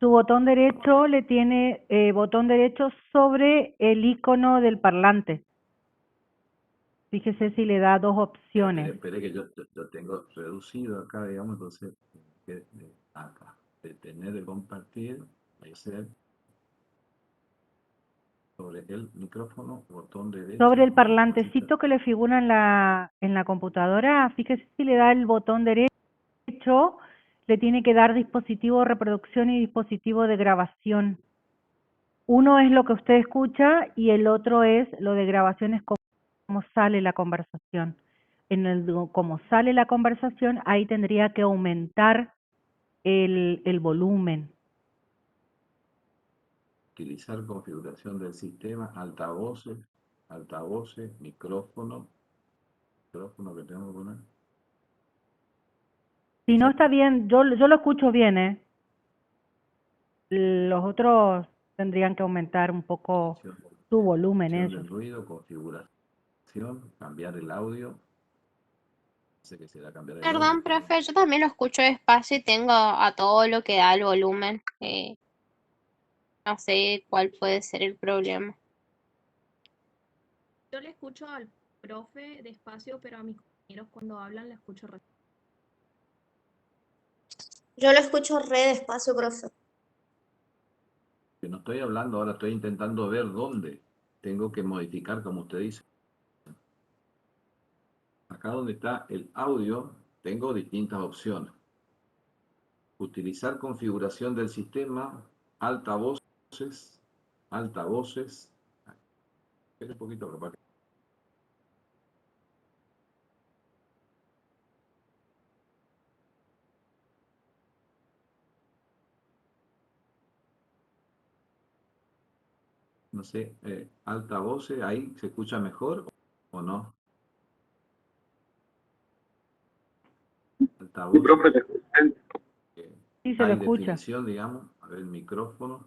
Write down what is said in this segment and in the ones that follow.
Su botón derecho le tiene botón derecho sobre el icono del parlante. Fíjese si le da dos opciones. Espere que yo tengo reducido acá, digamos, entonces, acá, detener de compartir, ahí ser sobre el micrófono, botón Sobre derecho, el parlantecito que le figura en la computadora, fíjese si le da el botón derecho, le tiene que dar dispositivo de reproducción y dispositivo de grabación. Uno es lo que usted escucha y el otro es lo de grabación, es cómo sale la conversación. En el cómo sale la conversación, ahí tendría que aumentar el volumen. Utilizar configuración del sistema, altavoces, micrófono que tengo que poner. Si no está bien, yo lo escucho bien, ¿eh? Los otros tendrían que aumentar un poco su volumen Del ellos. ruido, configuración, cambiar el audio. Sé que será cambiar el audio. Perdón, profe, yo también lo escucho despacio y tengo a todo lo que da el volumen. No sé cuál puede ser el problema. Yo le escucho al profe despacio, pero a mis compañeros cuando hablan le escucho re. Yo lo escucho re despacio, profe. Que no estoy hablando ahora, estoy intentando ver dónde tengo que modificar, como usted dice. Acá donde está el audio, tengo distintas opciones. Utilizar configuración del sistema, altavoces. Espera un poquito, capaz. No sé, altavoces, ahí se escucha mejor o no. Sí, Altavoces, profe, te escuché. Sí, se está lo en escucha. definición, digamos. A ver, el micrófono.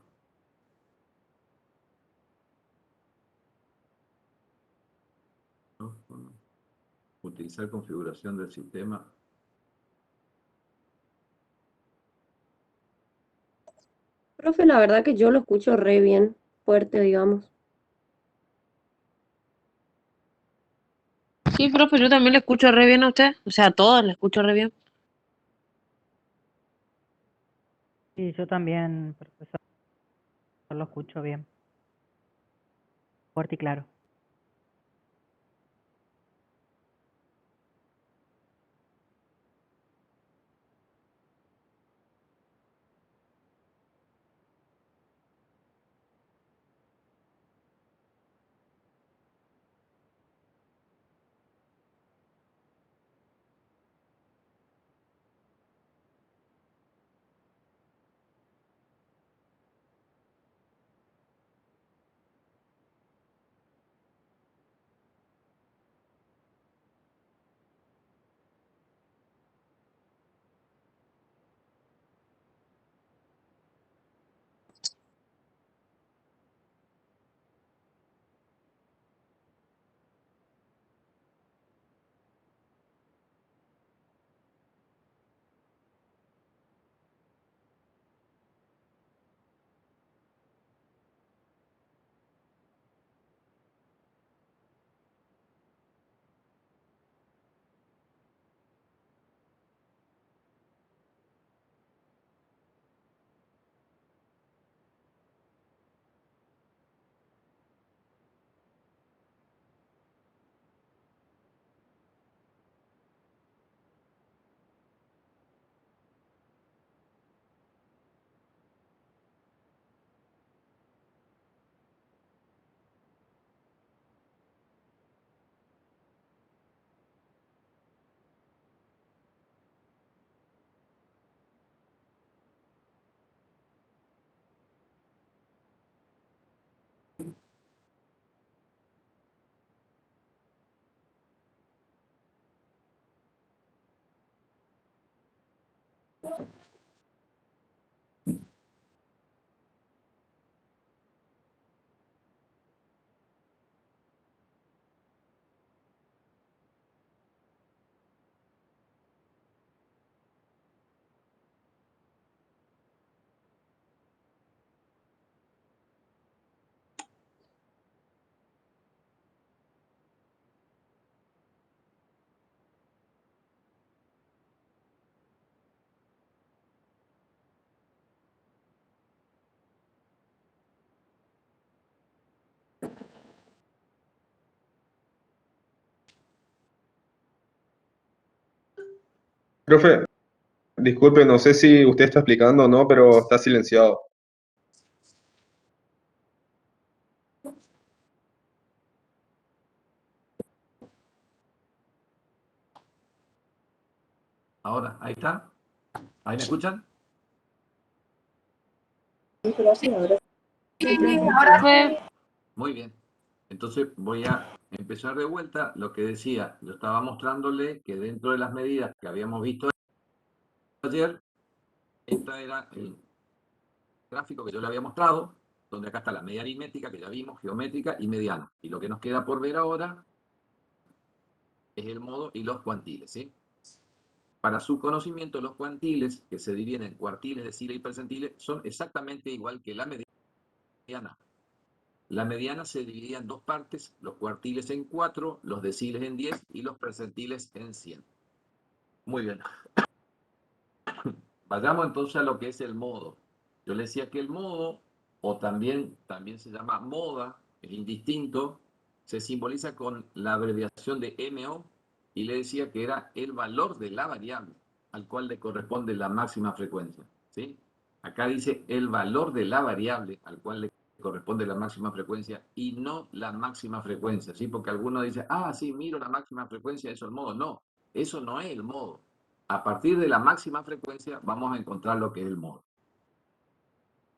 Utilizar configuración del sistema. Profe, la verdad que yo lo escucho re bien, fuerte, digamos. Sí, profe, yo también le escucho re bien a usted. O sea, a todos le escucho re bien. Sí, yo también, profesor, lo escucho bien. Fuerte y claro. Profe, disculpe, no sé si usted está explicando o no, pero está silenciado. Ahora, ahí está. ¿Ahí me escuchan? Ahora fue. Muy bien. Entonces voy a empezar de vuelta lo que decía. Yo estaba mostrándole que dentro de las medidas que habíamos visto ayer, esta era el gráfico que yo le había mostrado, donde acá está la media aritmética que ya vimos, geométrica y mediana. Y lo que nos queda por ver ahora es el modo y los cuantiles, ¿sí? Para su conocimiento, los cuantiles, que se dividen en cuartiles, deciles y percentiles, son exactamente igual que la mediana. La mediana se dividía en dos partes, los cuartiles en 4, los deciles en 10 y los percentiles en 100. Muy bien. Vayamos entonces a lo que es el modo. Yo le decía que el modo, o también se llama moda, es indistinto, se simboliza con la abreviación de MO, y le decía que era el valor de la variable al cual le corresponde la máxima frecuencia, ¿sí? Acá dice el valor de la variable al cual le corresponde la máxima frecuencia y no la máxima frecuencia, ¿sí? Porque algunos dicen, ah, sí, miro la máxima frecuencia, eso es el modo. No, eso no es el modo. A partir de la máxima frecuencia vamos a encontrar lo que es el modo.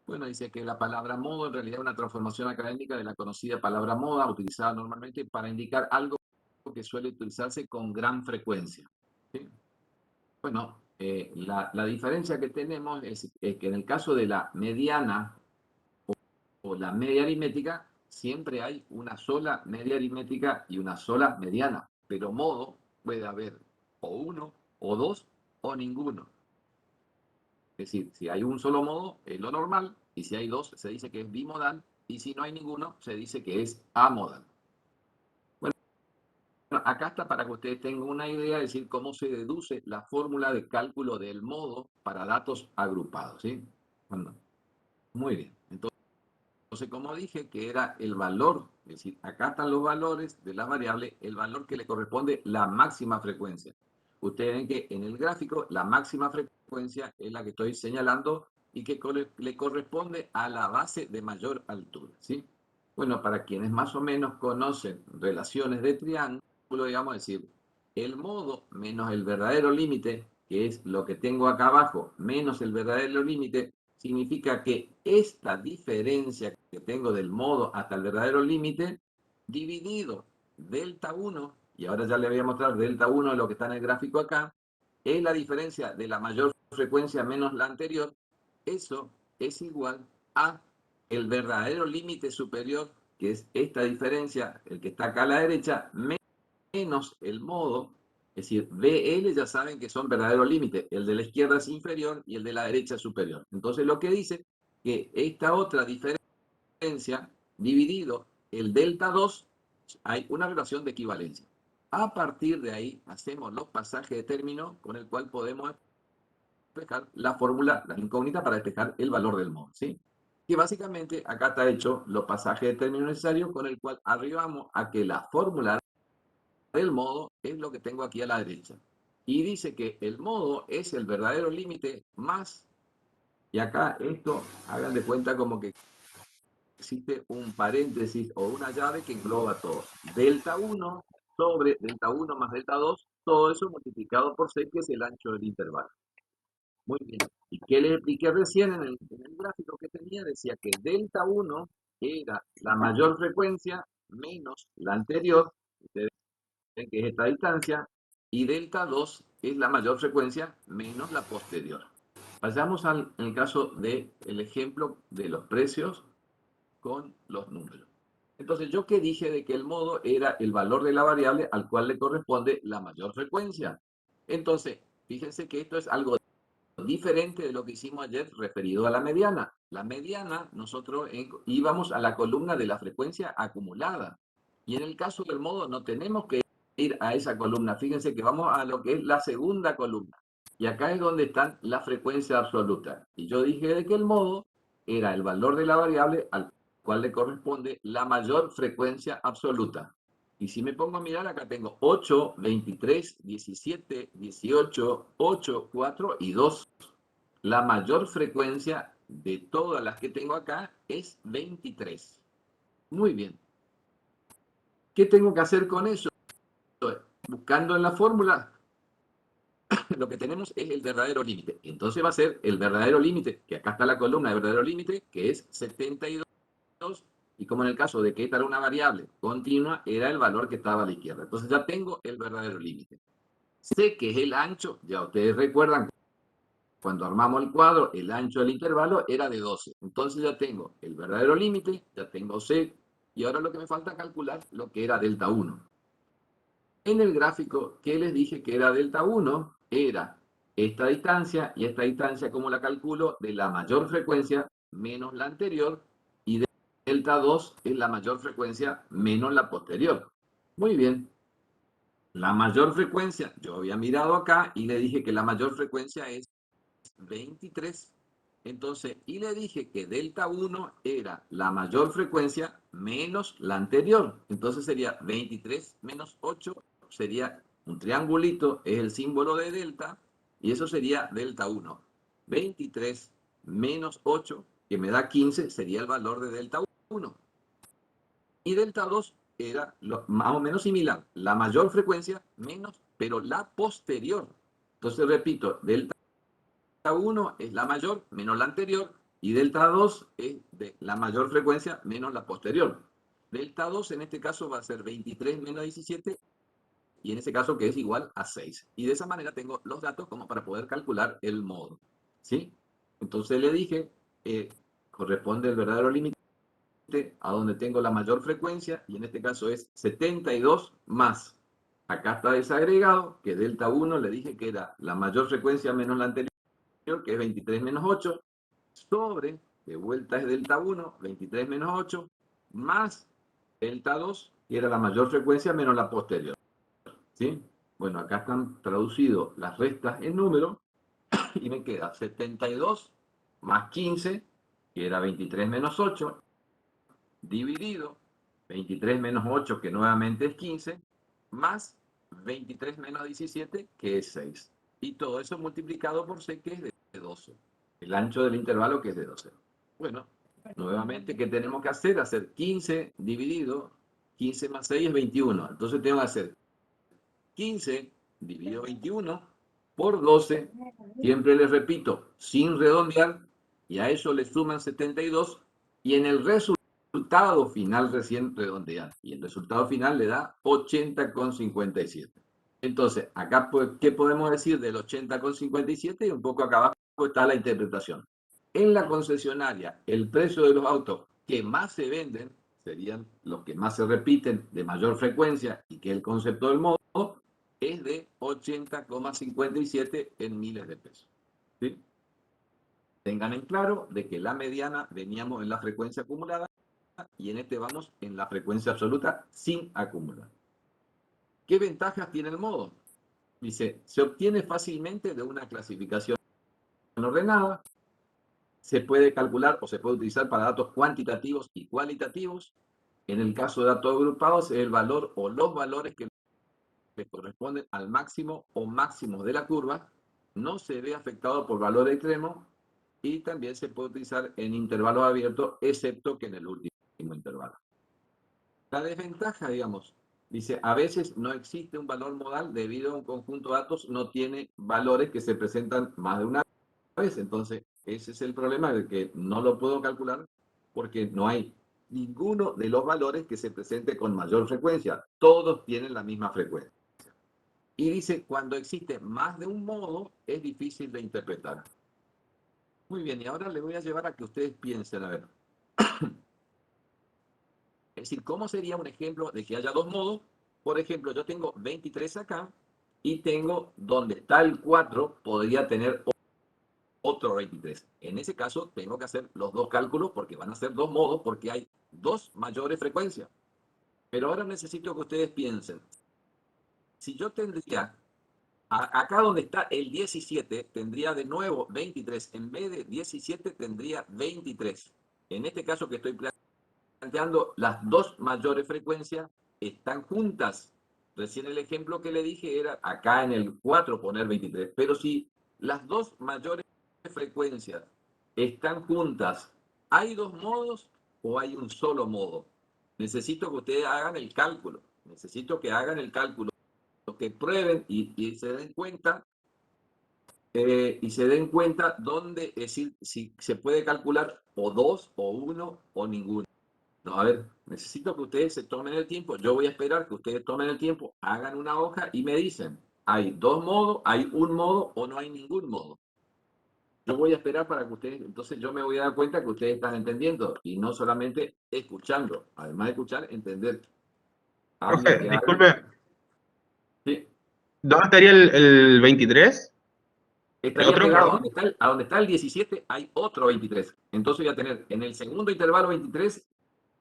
Bueno, dice que la palabra modo en realidad es una transformación académica de la conocida palabra moda, utilizada normalmente para indicar algo que suele utilizarse con gran frecuencia, ¿sí? Bueno, la diferencia que tenemos es que en el caso de la mediana o la media aritmética, siempre hay una sola media aritmética y una sola mediana, pero modo puede haber o uno, o dos, o ninguno. Es decir, si hay un solo modo, es lo normal, y si hay dos, se dice que es bimodal, y si no hay ninguno, se dice que es amodal. Bueno, acá está para que ustedes tengan una idea de decir cómo se deduce la fórmula de cálculo del modo para datos agrupados, ¿sí? Bueno, muy bien. Entonces, como dije, que era el valor, es decir, acá están los valores de la variable, el valor que le corresponde la máxima frecuencia. Ustedes ven que en el gráfico la máxima frecuencia es la que estoy señalando y que le corresponde a la base de mayor altura, ¿sí? Bueno, para quienes más o menos conocen relaciones de triángulo, digamos, decir, el modo menos el verdadero límite, que es lo que tengo acá abajo, menos el verdadero límite, significa que esta diferencia que tengo del modo hasta el verdadero límite, dividido delta 1, y ahora ya le voy a mostrar delta 1 lo que está en el gráfico acá, es la diferencia de la mayor frecuencia menos la anterior. Eso es igual a el verdadero límite superior, que es esta diferencia, el que está acá a la derecha, menos el modo, es decir, BL ya saben que son verdaderos límites, el de la izquierda es inferior y el de la derecha es superior. Entonces lo que dice que esta otra diferencia, dividido el delta 2, hay una relación de equivalencia. A partir de ahí hacemos los pasajes de término con el cual podemos despejar la fórmula, la incógnita para despejar el valor del modo, ¿sí? Que básicamente acá está hecho los pasajes de término necesarios con el cual arribamos a que la fórmula del modo es lo que tengo aquí a la derecha. Y dice que el modo es el verdadero límite más, y acá esto, hagan de cuenta como que existe un paréntesis o una llave que engloba todo. Delta 1 sobre delta 1 más delta 2, todo eso multiplicado por 6, que es el ancho del intervalo. Muy bien. ¿Y qué les expliqué recién en el gráfico que tenía? Decía que delta 1 era la mayor frecuencia menos la anterior, ustedes ven que es esta distancia, y delta 2 es la mayor frecuencia menos la posterior. Vayamos al el caso del ejemplo de los precios con los números. Entonces, ¿yo qué dije de que el modo era el valor de la variable al cual le corresponde la mayor frecuencia? Entonces, fíjense que esto es algo diferente de lo que hicimos ayer referido a la mediana. La mediana, nosotros íbamos a la columna de la frecuencia acumulada. Y en el caso del modo no tenemos que ir a esa columna. Fíjense que vamos a lo que es la segunda columna. Y acá es donde están la frecuencia absoluta. Y yo dije de que el modo era el valor de la variable al cual le corresponde la mayor frecuencia absoluta. Y si me pongo a mirar, acá tengo 8, 23, 17, 18, 8, 4 y 2. La mayor frecuencia de todas las que tengo acá es 23. Muy bien. ¿Qué tengo que hacer con eso? Buscando en la fórmula, lo que tenemos es el verdadero límite. Entonces va a ser el verdadero límite, que acá está la columna de verdadero límite, que es 72. Y como en el caso de que esta era una variable continua, era el valor que estaba a la izquierda. Entonces ya tengo el verdadero límite. Sé que es el ancho, ya ustedes recuerdan, cuando armamos el cuadro, el ancho del intervalo era de 12. Entonces ya tengo el verdadero límite, ya tengo C, y ahora lo que me falta calcular lo que era delta 1. En el gráfico que les dije que era delta 1, era esta distancia, y esta distancia, ¿cómo la calculo? De la mayor frecuencia menos la anterior, y delta 2 es la mayor frecuencia menos la posterior. Muy bien. La mayor frecuencia, yo había mirado acá y le dije que la mayor frecuencia es 23. Entonces, y le dije que delta 1 era la mayor frecuencia menos la anterior. Entonces sería 23 menos 8, sería un triangulito, es el símbolo de delta, y eso sería delta 1. 23 menos 8, que me da 15, sería el valor de delta 1. Y delta 2 era más o menos similar, la mayor frecuencia menos, pero la posterior. Entonces repito, delta 1 es la mayor menos la anterior, y delta 2 es de la mayor frecuencia menos la posterior. Delta 2 en este caso va a ser 23 menos 17, y en ese caso que es igual a 6. Y de esa manera tengo los datos como para poder calcular el modo. ¿Sí? Entonces le dije, corresponde el verdadero límite a donde tengo la mayor frecuencia, y en este caso es 72 más. Acá está desagregado, que delta 1 le dije que era la mayor frecuencia menos la anterior, que es 23 menos 8, sobre, de vuelta es delta 1, 23 menos 8, más delta 2, que era la mayor frecuencia menos la posterior. ¿Sí? Bueno, acá están traducidos las restas en número, y me queda 72 más 15, que era 23 menos 8, dividido 23 menos 8, que nuevamente es 15, más 23 menos 17, que es 6. Y todo eso multiplicado por C, que es de 12. El ancho del intervalo, que es de 12. Bueno, nuevamente, ¿qué tenemos que hacer? Hacer 15 dividido 15 más 6 es 21. Entonces tengo que hacer 15 dividido 21 por 12. Siempre les repito, sin redondear, y a eso le suman 72, y en el resultado final recién redondear, y el resultado final le da 80,57. Entonces, acá, ¿qué podemos decir del 80,57? Y un poco acá abajo está la interpretación. En la concesionaria, el precio de los autos que más se venden serían los que más se repiten de mayor frecuencia, y que el concepto del modo es de 80,57 en miles de pesos. ¿Sí? Tengan en claro de que la mediana veníamos en la frecuencia acumulada, y en este vamos en la frecuencia absoluta sin acumular. ¿Qué ventajas tiene el modo? Dice, se obtiene fácilmente de una clasificación ordenada, se puede calcular o se puede utilizar para datos cuantitativos y cualitativos. En el caso de datos agrupados, es el valor o los valores que le corresponden al máximo o máximos de la curva, no se ve afectado por valor extremo, y también se puede utilizar en intervalos abiertos, excepto que en el último intervalo. La desventaja, digamos, dice, a veces no existe un valor modal debido a un conjunto de datos no tiene valores que se presentan más de una vez. Entonces, ese es el problema, de que no lo puedo calcular porque no hay ninguno de los valores que se presente con mayor frecuencia. Todos tienen la misma frecuencia. Y dice, cuando existe más de un modo, es difícil de interpretar. Muy bien, y ahora le voy a llevar a que ustedes piensen, a ver. Es decir, ¿cómo sería un ejemplo de que haya dos modos? Por ejemplo, yo tengo 23 acá, y tengo donde está el 4, podría tener otro 23. En ese caso, tengo que hacer los dos cálculos, porque van a ser dos modos, porque hay dos mayores frecuencias. Pero ahora necesito que ustedes piensen. Si yo tendría, acá donde está el 17, tendría de nuevo 23. En vez de 17, tendría 23. En este caso que estoy planteando las dos mayores frecuencias están juntas. Recién el ejemplo que le dije era acá en el 4 poner 23. Pero si las dos mayores frecuencias están juntas, ¿hay dos modos o hay un solo modo? Necesito que ustedes hagan el cálculo. Necesito que hagan el cálculo, que prueben y se den cuenta. Dónde, es decir, si se puede calcular o dos, o uno, o ninguno. No, a ver, necesito que ustedes se tomen el tiempo. Yo voy a esperar que ustedes tomen el tiempo, hagan una hoja y me dicen, ¿hay dos modos, hay un modo o no hay ningún modo? Yo voy a esperar para que ustedes, entonces yo me voy a dar cuenta que ustedes están entendiendo y no solamente escuchando, además de escuchar, entender. Profe, Que disculpe, sí. ¿dónde estaría el 23? Estaría otro, pegado perdón? a donde está el 17, hay otro 23. Entonces voy a tener en el segundo intervalo 23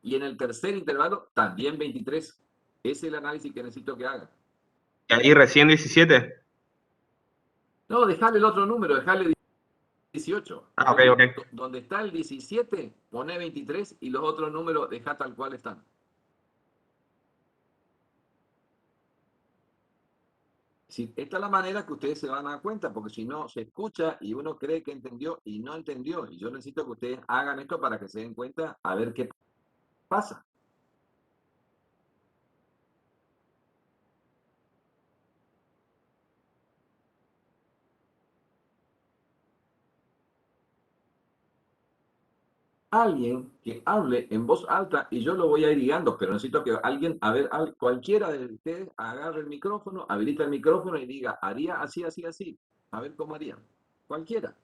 y en el tercer intervalo también 23. Ese es el análisis que necesito que haga. ¿Y ahí recién 17? No, dejarle el otro número, dejarle 18. Ah, ok, ok. Donde está el 17, pone 23 y los otros números deja tal cual están. Sí, esta es la manera que ustedes se van a dar cuenta, porque si no, se escucha y uno cree que entendió y no entendió. Y yo necesito que ustedes hagan esto para que se den cuenta a ver qué pasa. Alguien que hable en voz alta y yo lo voy a ir guiando, pero necesito que alguien, a ver, cualquiera de ustedes agarre el micrófono, habilita el micrófono y diga, haría así, así, así. A ver cómo haría. Cualquiera.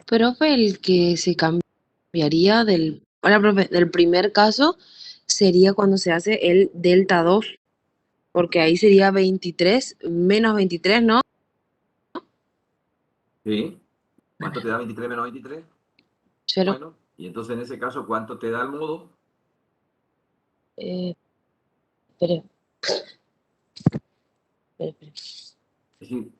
Profe, el que se cambiaría hola, profe, del primer caso sería cuando se hace el delta 2, porque ahí sería 23 menos 23, ¿no? ¿Sí? ¿Cuánto te da 23 menos 23? 0. Bueno, y entonces en ese caso, ¿cuánto te da el modo? Espere. Es decir,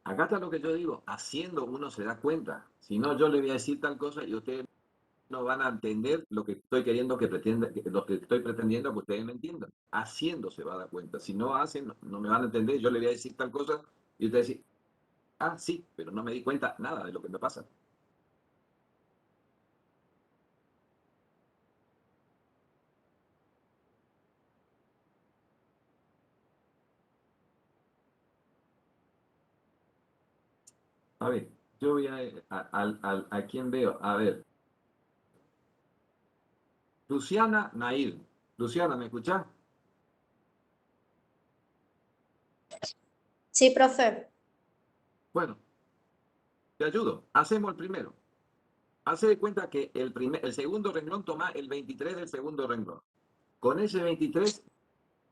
acá está lo que yo digo, haciendo uno se da cuenta. Si no, yo le voy a decir tal cosa y ustedes no van a entender lo que estoy queriendo lo que estoy pretendiendo que ustedes me entiendan. Haciendo se va a dar cuenta. Si no hacen, no me van a entender. Yo le voy a decir tal cosa y ustedes dicen, ah, sí, pero no me di cuenta nada de lo que me pasa. A ver, yo voy a quién veo. A ver. Luciana Nair. Luciana, ¿me escuchás? Sí, profe. Bueno, te ayudo. Hacemos el primero. Hace de cuenta que el segundo renglón toma el 23 del segundo renglón. Con ese 23,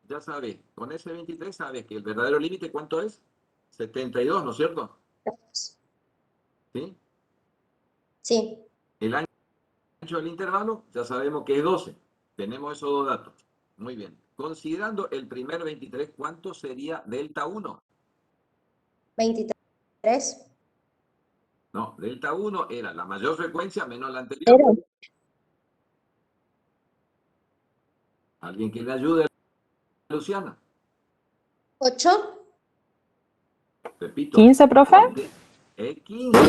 ya sabes, con ese 23 sabes que el verdadero límite, ¿cuánto es? 72, ¿no es cierto? ¿Sí? Sí. El ancho del intervalo, ya sabemos que es 12. Tenemos esos dos datos. Muy bien. Considerando el primer 23, ¿cuánto sería delta 1? 23. No, delta 1 era la mayor frecuencia menos la anterior. ¿Alguien que le ayude a Luciana? 8. Repito. 15, profe. 15.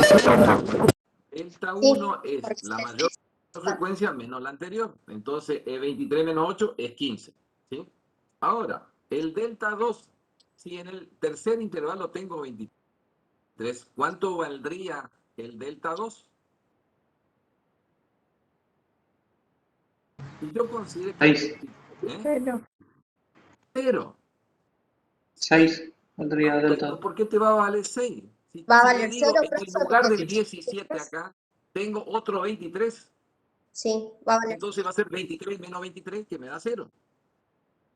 Delta 1 Sí, es porque la es mayor frecuencia menos la anterior. Entonces, 23 menos 8 es 15. ¿Sí? Ahora, el delta 2, si en el tercer intervalo tengo 23, ¿cuánto valdría el delta 2? Si yo considero que... 6. Cero. 6 valdría delta. ¿Por qué te va a valer 6? Va a Si le valer digo, 0, en el profe, lugar porque del 17 acá, tengo otro 23. sí, va a valer. Entonces va a ser 23 menos 23, que me da 0.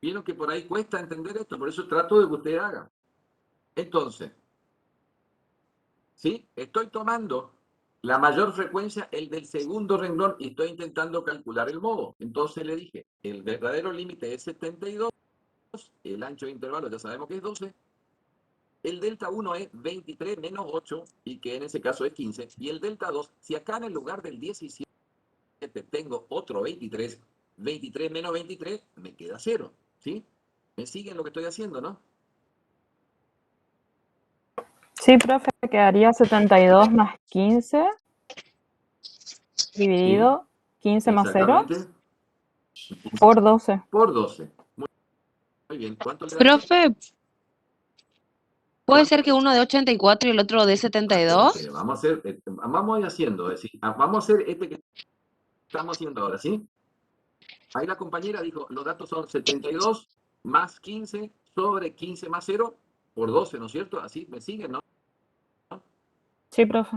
Vieron que por ahí cuesta entender esto, por eso trato de que usted haga. Entonces, ¿sí? Estoy tomando la mayor frecuencia, el del segundo renglón, y estoy intentando calcular el modo. Entonces le dije, el verdadero límite es 72, el ancho de intervalo ya sabemos que es 12, El delta 1 es 23 menos 8, y que en ese caso es 15. Y el delta 2, si acá en el lugar del 17 tengo otro 23, 23 menos 23 me queda 0. ¿Sí? ¿Me siguen lo que estoy haciendo, no? Sí, profe, quedaría 72 más 15 dividido 15 más 0 Exactamente. por 12. Por 12. Muy bien. ¿Cuánto le da? Profe, ¿puede ser que uno de 84 y el otro de 72? Vamos a hacer, vamos a ir haciendo, es decir, vamos a hacer este que estamos haciendo ahora, ¿sí? Ahí la compañera dijo, los datos son 72 más 15 sobre 15 más 0 por 12, ¿no es cierto? Así me siguen, ¿no? Sí, profe.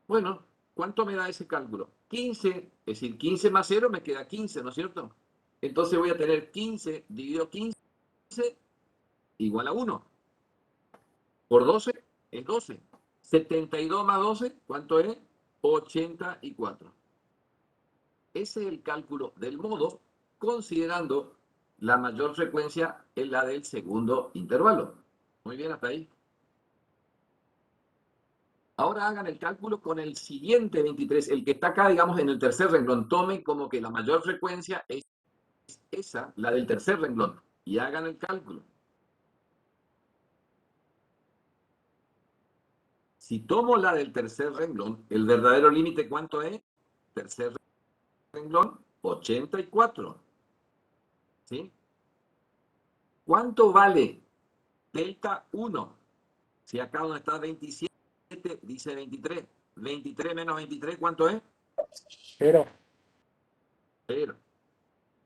Bueno, ¿cuánto me da ese cálculo? 15, es decir, 15 más 0 me queda 15, ¿no es cierto? Entonces voy a tener 15 dividido 15 igual a 1. Por 12 es 12. 72 más 12, ¿cuánto es? 84. Ese es el cálculo del modo, considerando la mayor frecuencia en la del segundo intervalo. Muy bien, hasta ahí. Ahora hagan el cálculo con el siguiente 23, el que está acá, digamos, en el tercer renglón. Tomen como que la mayor frecuencia es esa, la del tercer renglón, y hagan el cálculo. Si tomo la del tercer renglón, el verdadero límite, ¿cuánto es? Tercer renglón, 84. ¿Sí? ¿Cuánto vale delta 1? Si acá donde está 27, dice 23. 23 menos 23, ¿cuánto es? 0. 0.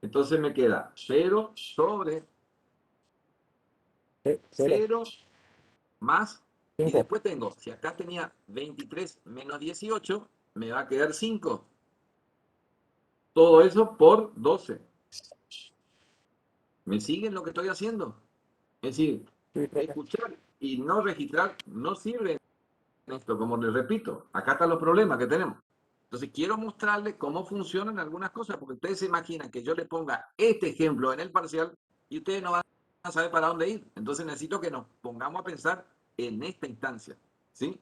Entonces me queda 0 sobre 0 más. Y 5. después tengo, si acá tenía 23 menos 18, me va a quedar 5. Todo eso por 12. ¿Me siguen lo que estoy haciendo? Es decir, escuchar y no registrar no sirve en esto, como les repito. Acá están los problemas que tenemos. Entonces, quiero mostrarles cómo funcionan algunas cosas, porque ustedes se imaginan que yo les ponga este ejemplo en el parcial y ustedes no van a saber para dónde ir. Entonces, necesito que nos pongamos a pensar en esta instancia. ¿Sí?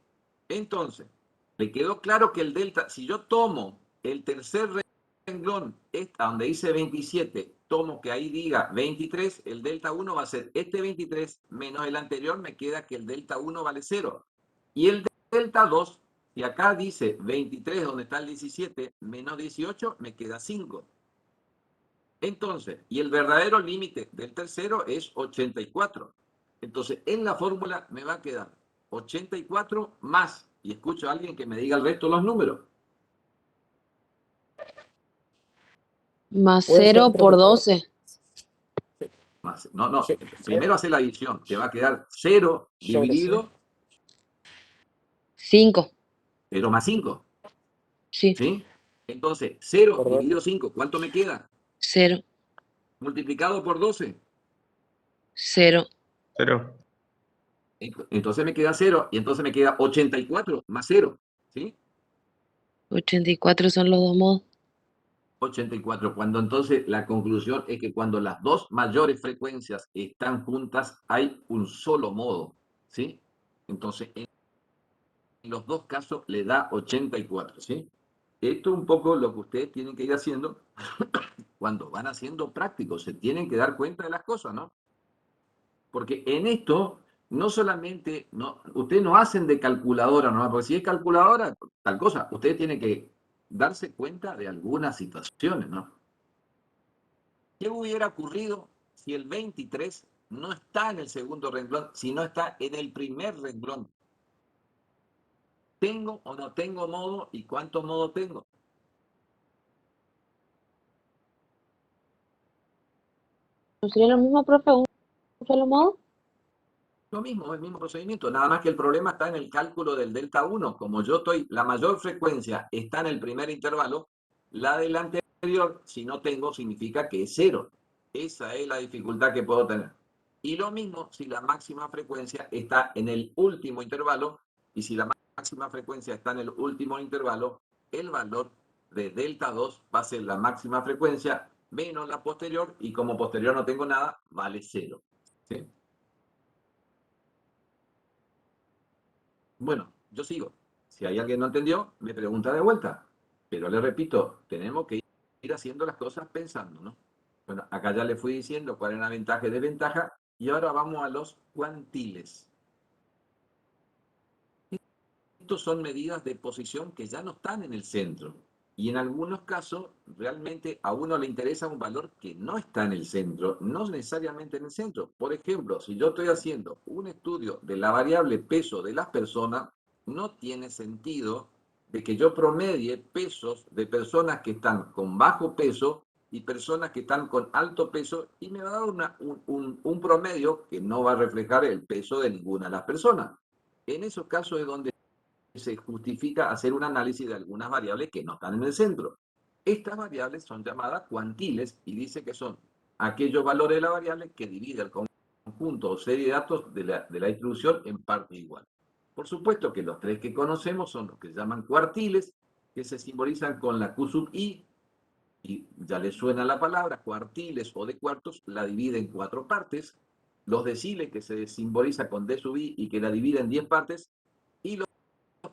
Entonces, ¿le quedó claro que el delta, si yo tomo el tercer renglón, donde dice 27, tomo que ahí diga 23, el delta 1 va a ser este 23 menos el anterior, me queda que el delta 1 vale 0. Y el delta 2, si acá dice 23, donde está el 17, menos 18, me queda 5. Entonces, y el verdadero límite del tercero es 84. Entonces, en la fórmula me va a quedar 84 más, y escucho a alguien que me diga el resto de los números. Más 0 por 12. No, primero hace la adición, te va a quedar 0 dividido 5. 0 más 5. Sí. ¿Sí? Entonces, 0 dividido 5, ¿cuánto me queda? 0. Multiplicado por 12. 0. 0. Entonces me queda 0, y entonces me queda 84 más 0. ¿Sí? 84 son los dos modos. 84. Cuando entonces la conclusión es que cuando las dos mayores frecuencias están juntas, hay un solo modo. ¿Sí? Entonces, en los dos casos le da 84. ¿Sí? Esto es un poco lo que ustedes tienen que ir haciendo cuando van haciendo prácticos. Se tienen que dar cuenta de las cosas, ¿no? Porque en esto, no solamente, ustedes no hacen de calculadora, ¿no? Porque si es calculadora, tal cosa, ustedes tienen que darse cuenta de algunas situaciones, ¿no? ¿Qué hubiera ocurrido si el 23 no está en el segundo renglón, sino está en el primer renglón? ¿Tengo o no tengo modo y cuánto modo tengo? ¿No sería lo mismo, profe? ¿Un solo modo? Lo mismo, el mismo procedimiento, nada más que el problema está en el cálculo del delta 1. Como yo estoy, la mayor frecuencia está en el primer intervalo, la del anterior, si no tengo, significa que es 0. Esa es la dificultad que puedo tener. Y lo mismo si la máxima frecuencia está en el último intervalo, y si la máxima frecuencia está en el último intervalo, el valor de delta 2 va a ser la máxima frecuencia menos la posterior, y como posterior no tengo nada, vale 0. ¿Sí? Bueno, yo sigo. Si hay alguien que no entendió, me pregunta de vuelta. Pero le repito, tenemos que ir haciendo las cosas pensando, ¿no? Bueno, acá ya le fui diciendo cuál era la ventaja y desventaja, y ahora vamos a los cuantiles. Estos son medidas de posición que ya no están en el centro. Y en algunos casos, realmente a uno le interesa un valor que no está en el centro, no necesariamente en el centro. Por ejemplo, si yo estoy haciendo un estudio de la variable peso de las personas, no tiene sentido de que yo promedie pesos de personas que están con bajo peso y personas que están con alto peso, y me va a dar un promedio que no va a reflejar el peso de ninguna de las personas. En esos casos es donde se justifica hacer un análisis de algunas variables que no están en el centro. Estas variables son llamadas cuantiles y dice que son aquellos valores de la variable que divide el conjunto o serie de datos de la distribución en parte igual. Por supuesto que los tres que conocemos son los que se llaman cuartiles, que se simbolizan con la Q sub I, y ya les suena la palabra, cuartiles o de cuartos, la divide en 4 partes, los deciles, que se simboliza con D sub I y que la divide en 10 partes, y los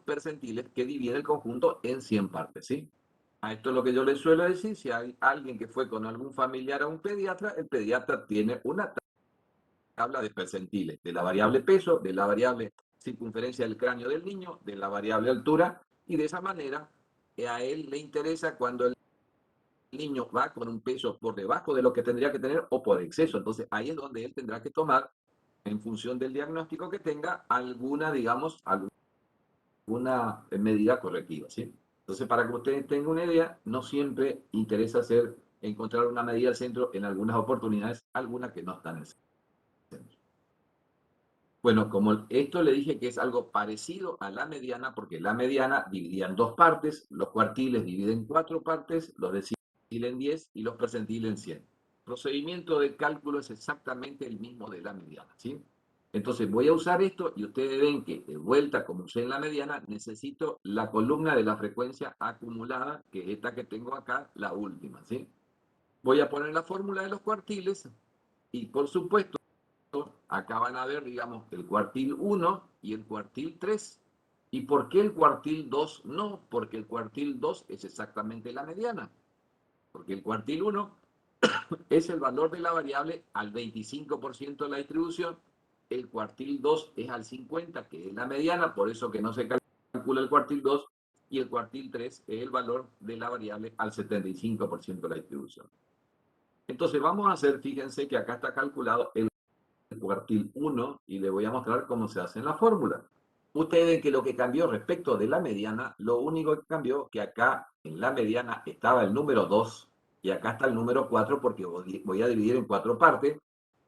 percentiles, que divide el conjunto en 100 partes, ¿sí? A esto es lo que yo les suelo decir: si hay alguien que fue con algún familiar a un pediatra, el pediatra tiene una tabla de percentiles, de la variable peso, de la variable circunferencia del cráneo del niño, de la variable altura, y de esa manera a él le interesa cuando el niño va con un peso por debajo de lo que tendría que tener o por exceso. Entonces ahí es donde él tendrá que tomar, en función del diagnóstico que tenga, alguna, digamos, alguna medida correctiva, ¿sí? Entonces, para que ustedes tengan una idea, no siempre interesa encontrar una medida al centro, en algunas oportunidades, algunas que no están en el centro. Bueno, como esto le dije que es algo parecido a la mediana, porque la mediana dividía en 2 partes, los cuartiles dividen en 4 partes, los deciles en 10 y los percentiles en 100. El procedimiento de cálculo es exactamente el mismo de la mediana, ¿sí? Entonces voy a usar esto y ustedes ven que, de vuelta, como usé en la mediana, necesito la columna de la frecuencia acumulada, que es esta que tengo acá, la última, ¿sí? Voy a poner la fórmula de los cuartiles y, por supuesto, acá van a ver, digamos, el cuartil 1 y el cuartil 3. ¿Y por qué el cuartil 2 no? Porque el cuartil 2 es exactamente la mediana. Porque el cuartil 1 es el valor de la variable al 25% de la distribución. El cuartil 2 es al 50%, que es la mediana, por eso que no se calcula el cuartil 2. Y el cuartil 3 es el valor de la variable al 75% de la distribución. Entonces vamos a hacer, fíjense que acá está calculado el cuartil 1 y le voy a mostrar cómo se hace en la fórmula. Ustedes ven que lo que cambió respecto de la mediana, lo único que cambió, que acá en la mediana estaba el número 2 y acá está el número 4, porque voy a dividir en 4 partes,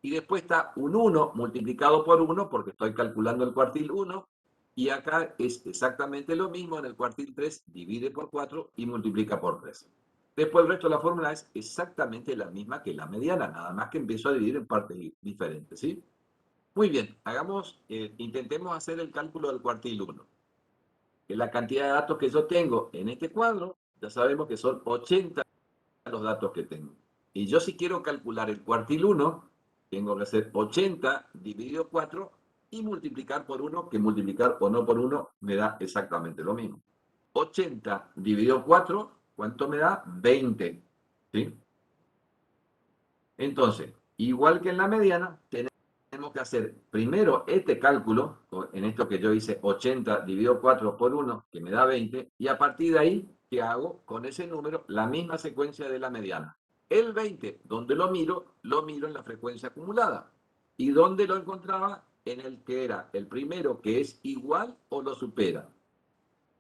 y después está un 1 multiplicado por 1 porque estoy calculando el cuartil 1, y acá es exactamente lo mismo. En el cuartil 3 divide por 4 y multiplica por 3. Después el resto de la fórmula es exactamente la misma que la mediana, nada más que empiezo a dividir en partes diferentes, ¿sí? Muy bien, intentemos hacer el cálculo del cuartil 1. La cantidad de datos que yo tengo en este cuadro, ya sabemos que son 80 los datos que tengo. Y yo, si quiero calcular el cuartil 1, tengo que hacer 80 dividido 4 y multiplicar por 1, que multiplicar o no por 1 me da exactamente lo mismo. 80 dividido 4, ¿cuánto me da? 20. ¿Sí? Entonces, igual que en la mediana, tenemos que hacer primero este cálculo, en esto que yo hice 80 dividido 4 por 1, que me da 20, y a partir de ahí, ¿qué hago? Con ese número, la misma secuencia de la mediana. El 20, ¿dónde lo miro? Lo miro en la frecuencia acumulada. ¿Y dónde lo encontraba? En el que era el primero, que es igual o lo supera.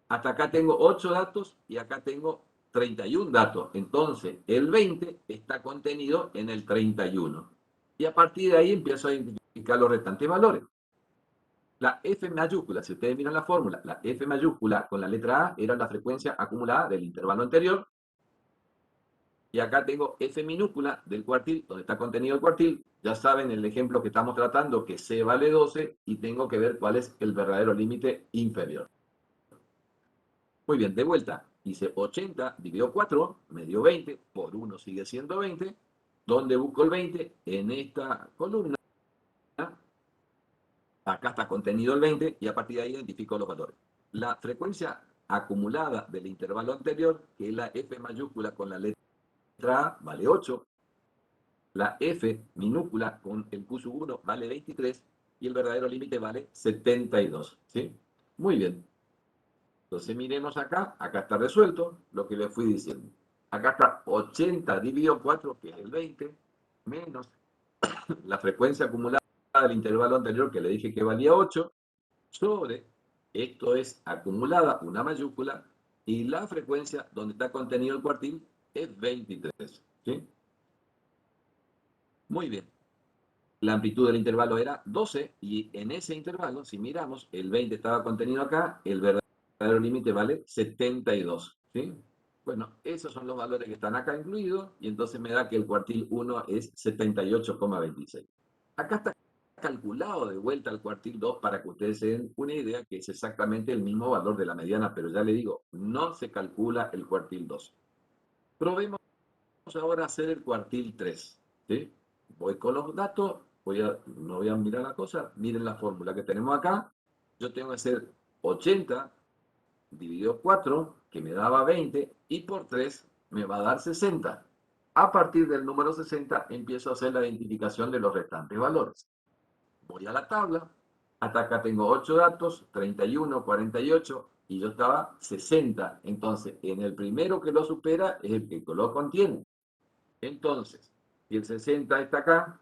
Hasta acá tengo 8 datos y acá tengo 31 datos. Entonces, el 20 está contenido en el 31. Y a partir de ahí empiezo a identificar los restantes valores. La F mayúscula, si ustedes miran la fórmula, la F mayúscula con la letra A era la frecuencia acumulada del intervalo anterior. Y acá tengo F minúscula del cuartil, donde está contenido el cuartil. Ya saben el ejemplo que estamos tratando, que C vale 12, y tengo que ver cuál es el verdadero límite inferior. Muy bien, de vuelta. Hice 80 dividido 4, me dio 20, por 1 sigue siendo 20. ¿Dónde busco el 20? En esta columna. acá está contenido el 20 y a partir de ahí identifico los valores. La frecuencia acumulada del intervalo anterior, que es la F mayúscula con la letra A, vale 8. La F minúscula con el Q sub 1 vale 23 y el verdadero límite vale 72. ¿Sí? Muy bien. Entonces miremos acá está resuelto lo que le fui diciendo. Acá está 80 dividido 4, que es el 20, menos la frecuencia acumulada del intervalo anterior que le dije que valía 8, sobre, esto es acumulada, una mayúscula, y la frecuencia donde está contenido el cuartil es 23. ¿Sí? Muy bien. La amplitud del intervalo era 12 y en ese intervalo, si miramos, el 20 estaba contenido acá, el verdadero límite vale 72. ¿Sí? Bueno, esos son los valores que están acá incluidos y entonces me da que el cuartil 1 es 78,26. Acá está calculado de vuelta al cuartil 2 para que ustedes se den una idea que es exactamente el mismo valor de la mediana, pero ya le digo, no se calcula el cuartil 2. Probemos ahora hacer el cuartil 3. ¿Sí? Voy con los datos, no voy a mirar la cosa, miren la fórmula que tenemos acá. Yo tengo que hacer 80 dividido 4, que me daba 20, y por 3 me va a dar 60. A partir del número 60 empiezo a hacer la identificación de los restantes valores. Voy a la tabla, hasta acá tengo 8 datos, 31, 48, y yo estaba 60. Entonces, en el primero que lo supera es el que lo contiene. Entonces, si el 60 está acá,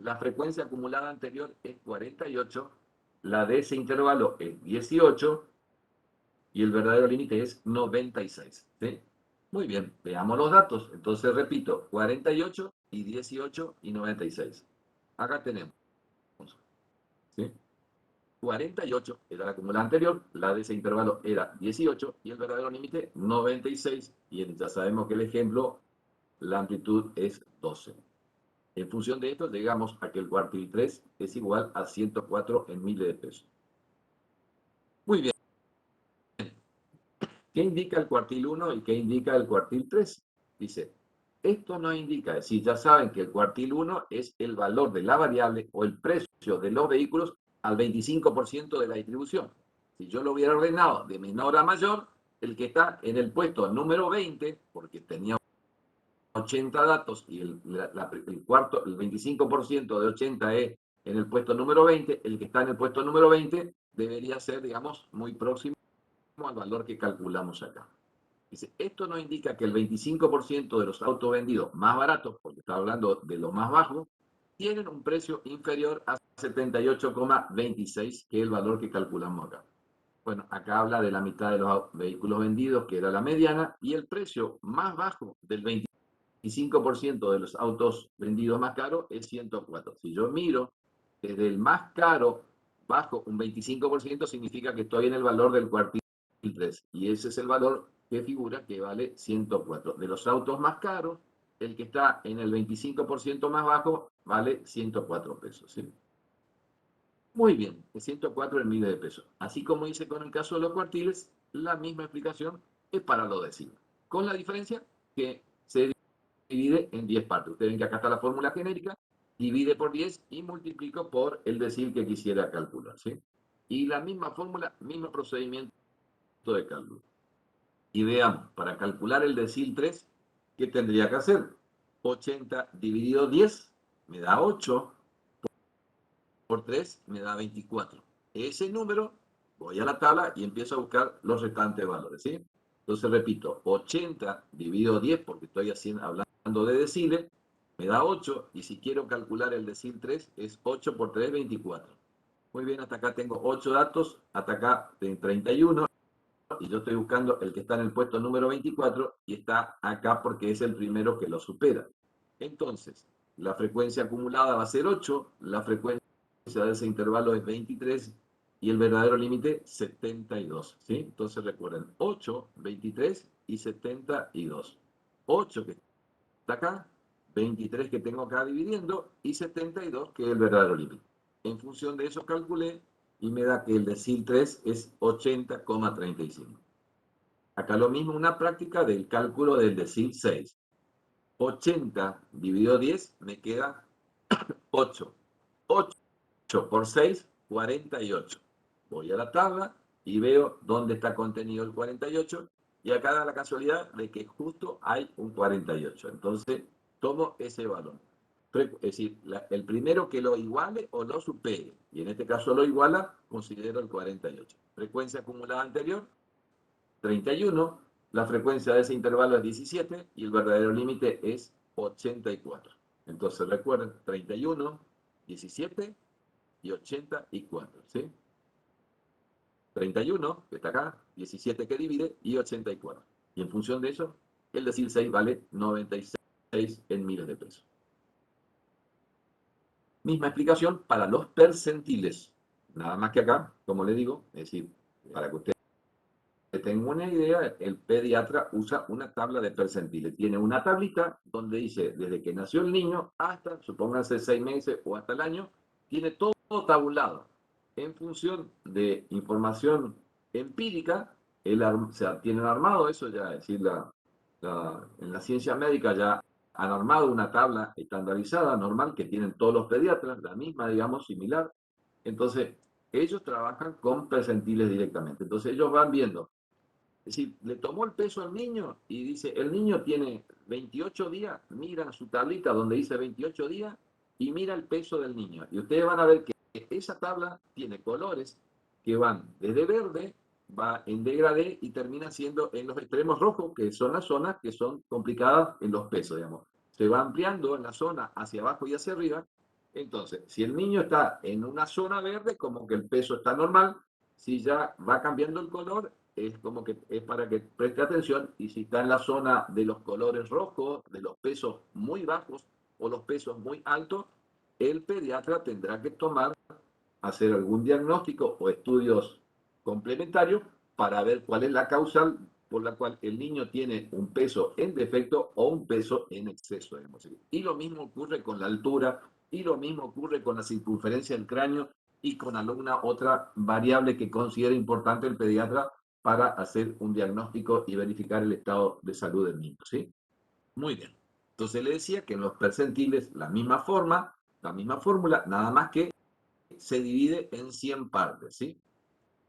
la frecuencia acumulada anterior es 48, la de ese intervalo es 18, y el verdadero límite es 96. ¿Sí? Muy bien, veamos los datos. Entonces repito, 48 y 18 y 96. Acá tenemos. ¿Sí? 48 era la acumulada anterior, la de ese intervalo era 18 y el verdadero límite 96. Y ya sabemos que el ejemplo, la amplitud es 12. En función de esto, llegamos a que el cuartil 3 es igual a 104 en miles de pesos. Muy bien. ¿Qué indica el cuartil 1 y qué indica el cuartil 3? Dice, esto no indica, es decir, ya saben que el cuartil 1 es el valor de la variable o el precio de los vehículos al 25% de la distribución. Si yo lo hubiera ordenado de menor a mayor, el que está en el puesto número 20, porque tenía 80 datos y el 25% de 80 es en el puesto número 20, el que está en el puesto número 20 debería ser, digamos, muy próximo al valor que calculamos acá. Dice, esto no indica que el 25% de los autos vendidos más baratos, porque está hablando de lo más bajo, tienen un precio inferior a 78,26, que es el valor que calculamos acá. Bueno, acá habla de la mitad de los vehículos vendidos, que era la mediana, y el precio más bajo del 25% de los autos vendidos más caros es 104. Si yo miro desde el más caro bajo un 25%, significa que estoy en el valor del cuartil 3. Y ese es el valor que figura que vale 104. De los autos más caros, el que está en el 25% más bajo vale 104 pesos. ¿Sí? Muy bien, es 104 en miles de pesos. Así como hice con el caso de los cuartiles, la misma explicación es para los deciles. Con la diferencia que se divide en 10 partes. Ustedes ven que acá está la fórmula genérica, divide por 10 y multiplico por el decil que quisiera calcular. ¿Sí? Y la misma fórmula, mismo procedimiento de cálculo. Y veamos, para calcular el decil 3, ¿qué tendría que hacer? 80 dividido 10 me da 8, por 3 me da 24. Ese número, voy a la tabla y empiezo a buscar los restantes valores. ¿Sí? Entonces repito, 80 dividido 10, porque estoy hablando de deciles, me da 8, y si quiero calcular el decil 3, es 8 por 3, 24. Muy bien, hasta acá tengo 8 datos, hasta acá tengo 31, y yo estoy buscando el que está en el puesto número 24, y está acá porque es el primero que lo supera. Entonces, la frecuencia acumulada va a ser 8, la frecuencia de ese intervalo es 23, y el verdadero límite 72. ¿Sí? Entonces recuerden, 8, 23 y 72. 8 que está acá, 23 que tengo acá dividiendo, y 72 que es el verdadero límite. En función de eso calculé, y me da que el decil 3 es 80,35. Acá lo mismo, una práctica del cálculo del decil 6. 80 dividido 10 me queda 8. 8 por 6, 48. Voy a la tabla y veo dónde está contenido el 48, y acá da la casualidad de que justo hay un 48. Entonces, tomo ese valor. Es decir, el primero que lo iguale o lo supere, y en este caso lo iguala, considero el 48. Frecuencia acumulada anterior, 31. La frecuencia de ese intervalo es 17 y el verdadero límite es 84. Entonces recuerden, 31, 17 y 84, ¿sí? 31, que está acá, 17 que divide, y 84. Y en función de eso, el decil 6 vale 96 en miles de pesos. Misma explicación para los percentiles. Nada más que acá, como le digo, es decir, para que usted tenga una idea, el pediatra usa una tabla de percentiles. Tiene una tablita donde dice, desde que nació el niño hasta, supónganse 6 meses o hasta el año, tiene todo tabulado. En función de información empírica, tienen armado eso ya, es decir, en la ciencia médica ya han armado una tabla estandarizada, normal, que tienen todos los pediatras, la misma, digamos, similar. Entonces, ellos trabajan con percentiles directamente. Entonces, ellos van viendo. Es decir, le tomó el peso al niño y dice, el niño tiene 28 días, mira su tablita donde dice 28 días y mira el peso del niño. Y ustedes van a ver que esa tabla tiene colores que van desde verde, va en degradé y termina siendo en los extremos rojos, que son las zonas que son complicadas en los pesos, digamos. Se va ampliando en la zona hacia abajo y hacia arriba. Entonces, si el niño está en una zona verde, como que el peso está normal. Si ya va cambiando el color, es como que es para que preste atención, y si está en la zona de los colores rojos, de los pesos muy bajos o los pesos muy altos, el pediatra tendrá que hacer algún diagnóstico o estudios complementarios para ver cuál es la causal por la cual el niño tiene un peso en defecto o un peso en exceso. Y lo mismo ocurre con la altura, y lo mismo ocurre con la circunferencia del cráneo y con alguna otra variable que considere importante el pediatra para hacer un diagnóstico y verificar el estado de salud del niño, ¿sí? Muy bien. Entonces le decía que en los percentiles la misma forma, la misma fórmula, nada más que se divide en 100 partes, ¿sí?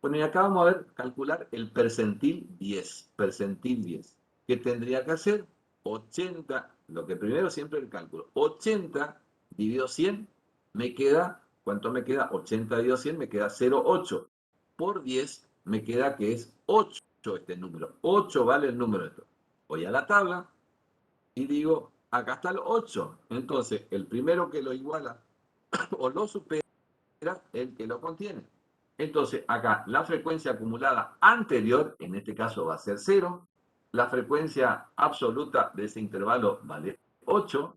Bueno, y acá vamos a ver, calcular el percentil 10. Percentil 10. ¿Qué tendría que hacer? 80, lo que primero siempre el cálculo. 80 dividido 100, me queda, ¿cuánto me queda? 80 dividido 100 me queda 0,8. Por 10 me queda que es 8 este número. 8 vale el número de esto. Voy a la tabla y digo, acá está el 8. Entonces, el primero que lo iguala o lo supera, el que lo contiene. Entonces, acá la frecuencia acumulada anterior, en este caso va a ser 0, la frecuencia absoluta de ese intervalo vale 8,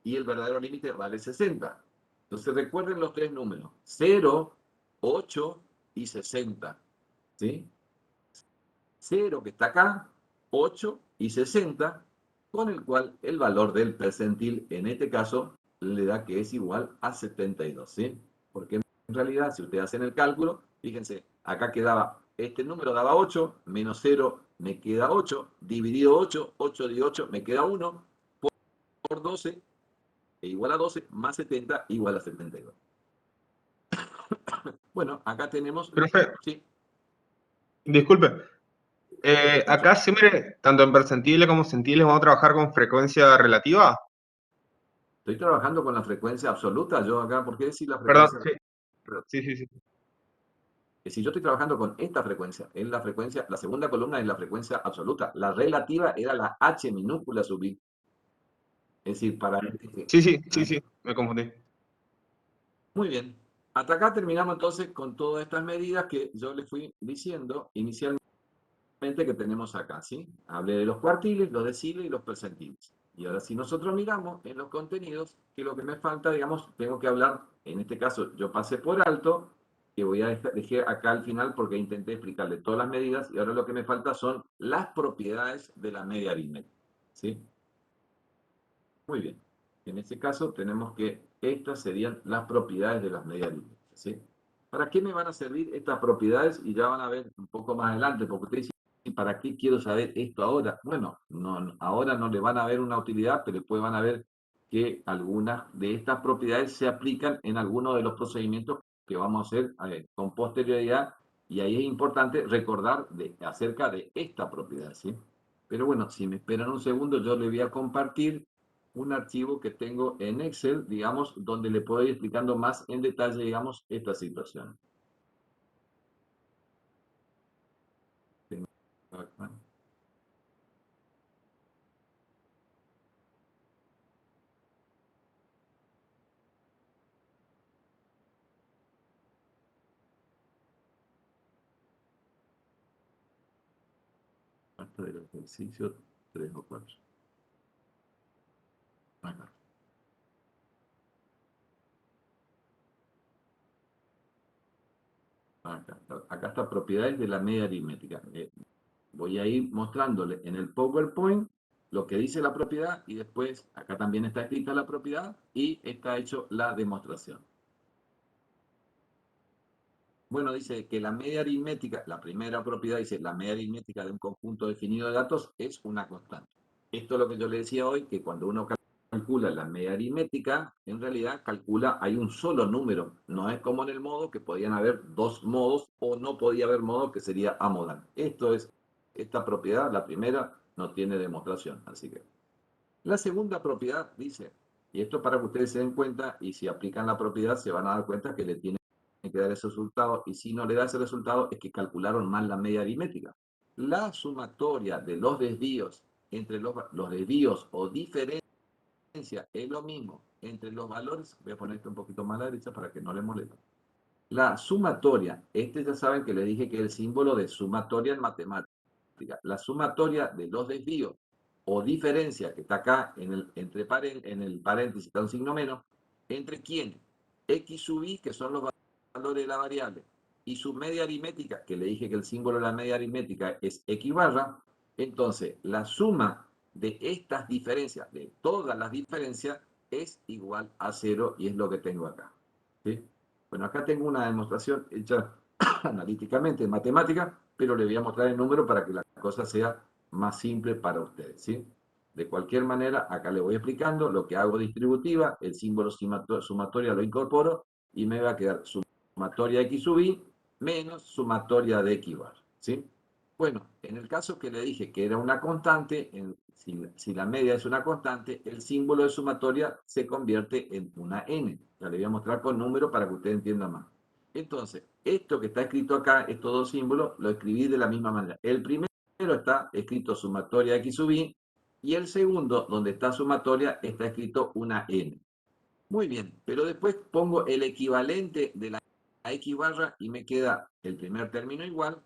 y el verdadero límite vale 60. Entonces, recuerden los tres números, 0, 8 y 60. ¿Sí? 0 que está acá, 8 y 60, con el cual el valor del percentil, en este caso, le da que es igual a 72, ¿sí? Porque en realidad, si ustedes hacen el cálculo, fíjense, acá quedaba, este número daba 8, menos 0 me queda 8, dividido 8, 8 de 8 me queda 1, por 12, igual a 12, más 70, igual a 72. Bueno, acá tenemos... Profe, Sí, disculpe. Acá siempre, tanto en percentiles como centiles, vamos a trabajar con frecuencia relativa. estoy trabajando con la frecuencia absoluta, yo acá, ¿por qué decir la Perdón, frecuencia? sí. Si yo estoy trabajando con esta frecuencia, es la frecuencia, la segunda columna es la frecuencia absoluta. La relativa era la H minúscula sub I. Es decir, para... Sí, me confundí. Muy bien. Hasta acá terminamos entonces con todas estas medidas que yo les fui diciendo inicialmente que tenemos acá, ¿sí? Hablé de los cuartiles, los deciles y los percentiles. Y ahora si nosotros miramos en los contenidos, que lo que me falta, digamos, tengo que hablar, en este caso yo pasé por alto, que voy a dejar acá al final porque intenté explicarle todas las medidas, y ahora lo que me falta son las propiedades de la media aritmética, ¿sí? Muy bien. En este caso tenemos que estas serían las propiedades de las medias aritméticas, ¿sí? ¿Para qué me van a servir estas propiedades? Y ya van a ver un poco más adelante, porque ustedes dicen, ¿y para qué quiero saber esto ahora? Bueno, no, ahora no le van a ver una utilidad, pero después van a ver que algunas de estas propiedades se aplican en algunos de los procedimientos que vamos a hacer con posterioridad, y ahí es importante recordar acerca de esta propiedad, ¿sí? Pero bueno, si me esperan un segundo, yo le voy a compartir un archivo que tengo en Excel, digamos, donde le puedo ir explicando más en detalle, digamos, esta situación. Parte del ejercicio 3 o 4. Acá. Acá está propiedades de la media aritmética. Voy a ir mostrándole en el PowerPoint lo que dice la propiedad y después acá también está escrita la propiedad y está hecho la demostración. Bueno, dice que la media aritmética, la primera propiedad dice la media aritmética de un conjunto definido de datos es una constante. Esto es lo que yo le decía hoy, que cuando uno calcula la media aritmética, en realidad hay un solo número. No es como en el modo que podían haber dos modos o no podía haber modo que sería amodal. Esta propiedad, la primera, no tiene demostración. Así que la segunda propiedad dice, y esto para que ustedes se den cuenta, y si aplican la propiedad se van a dar cuenta que le tienen que dar ese resultado, y si no le da ese resultado es que calcularon mal la media aritmética. La sumatoria de los desvíos entre los desvíos o diferencias es lo mismo entre los valores. Voy a poner esto un poquito más a la derecha para que no les moleste. La sumatoria, ya saben que les dije que es el símbolo de sumatoria en matemática. La sumatoria de los desvíos o diferencia, que está acá en el paréntesis, está un signo menos, ¿entre quién? X sub y, que son los valores de la variable, y su media aritmética, que le dije que el símbolo de la media aritmética es X barra. Entonces, la suma de estas diferencias, de todas las diferencias, es igual a 0, y es lo que tengo acá. ¿Sí? Bueno, acá tengo una demostración hecha analíticamente en matemática, pero le voy a mostrar el número para que la cosa sea más simple para ustedes, ¿sí? De cualquier manera, acá le voy explicando lo que hago distributiva, el símbolo sumatoria lo incorporo, y me va a quedar sumatoria X sub y menos sumatoria de X bar, ¿sí? Bueno, en el caso que le dije que era una constante, si la media es una constante, el símbolo de sumatoria se convierte en una n. Ya le voy a mostrar con número para que usted entienda más. Entonces, esto que está escrito acá, estos dos símbolos, lo escribí de la misma manera. El primero está escrito sumatoria X sub y, y el segundo, donde está sumatoria, está escrito una n. Muy bien, pero después pongo el equivalente de la X barra y me queda el primer término igual,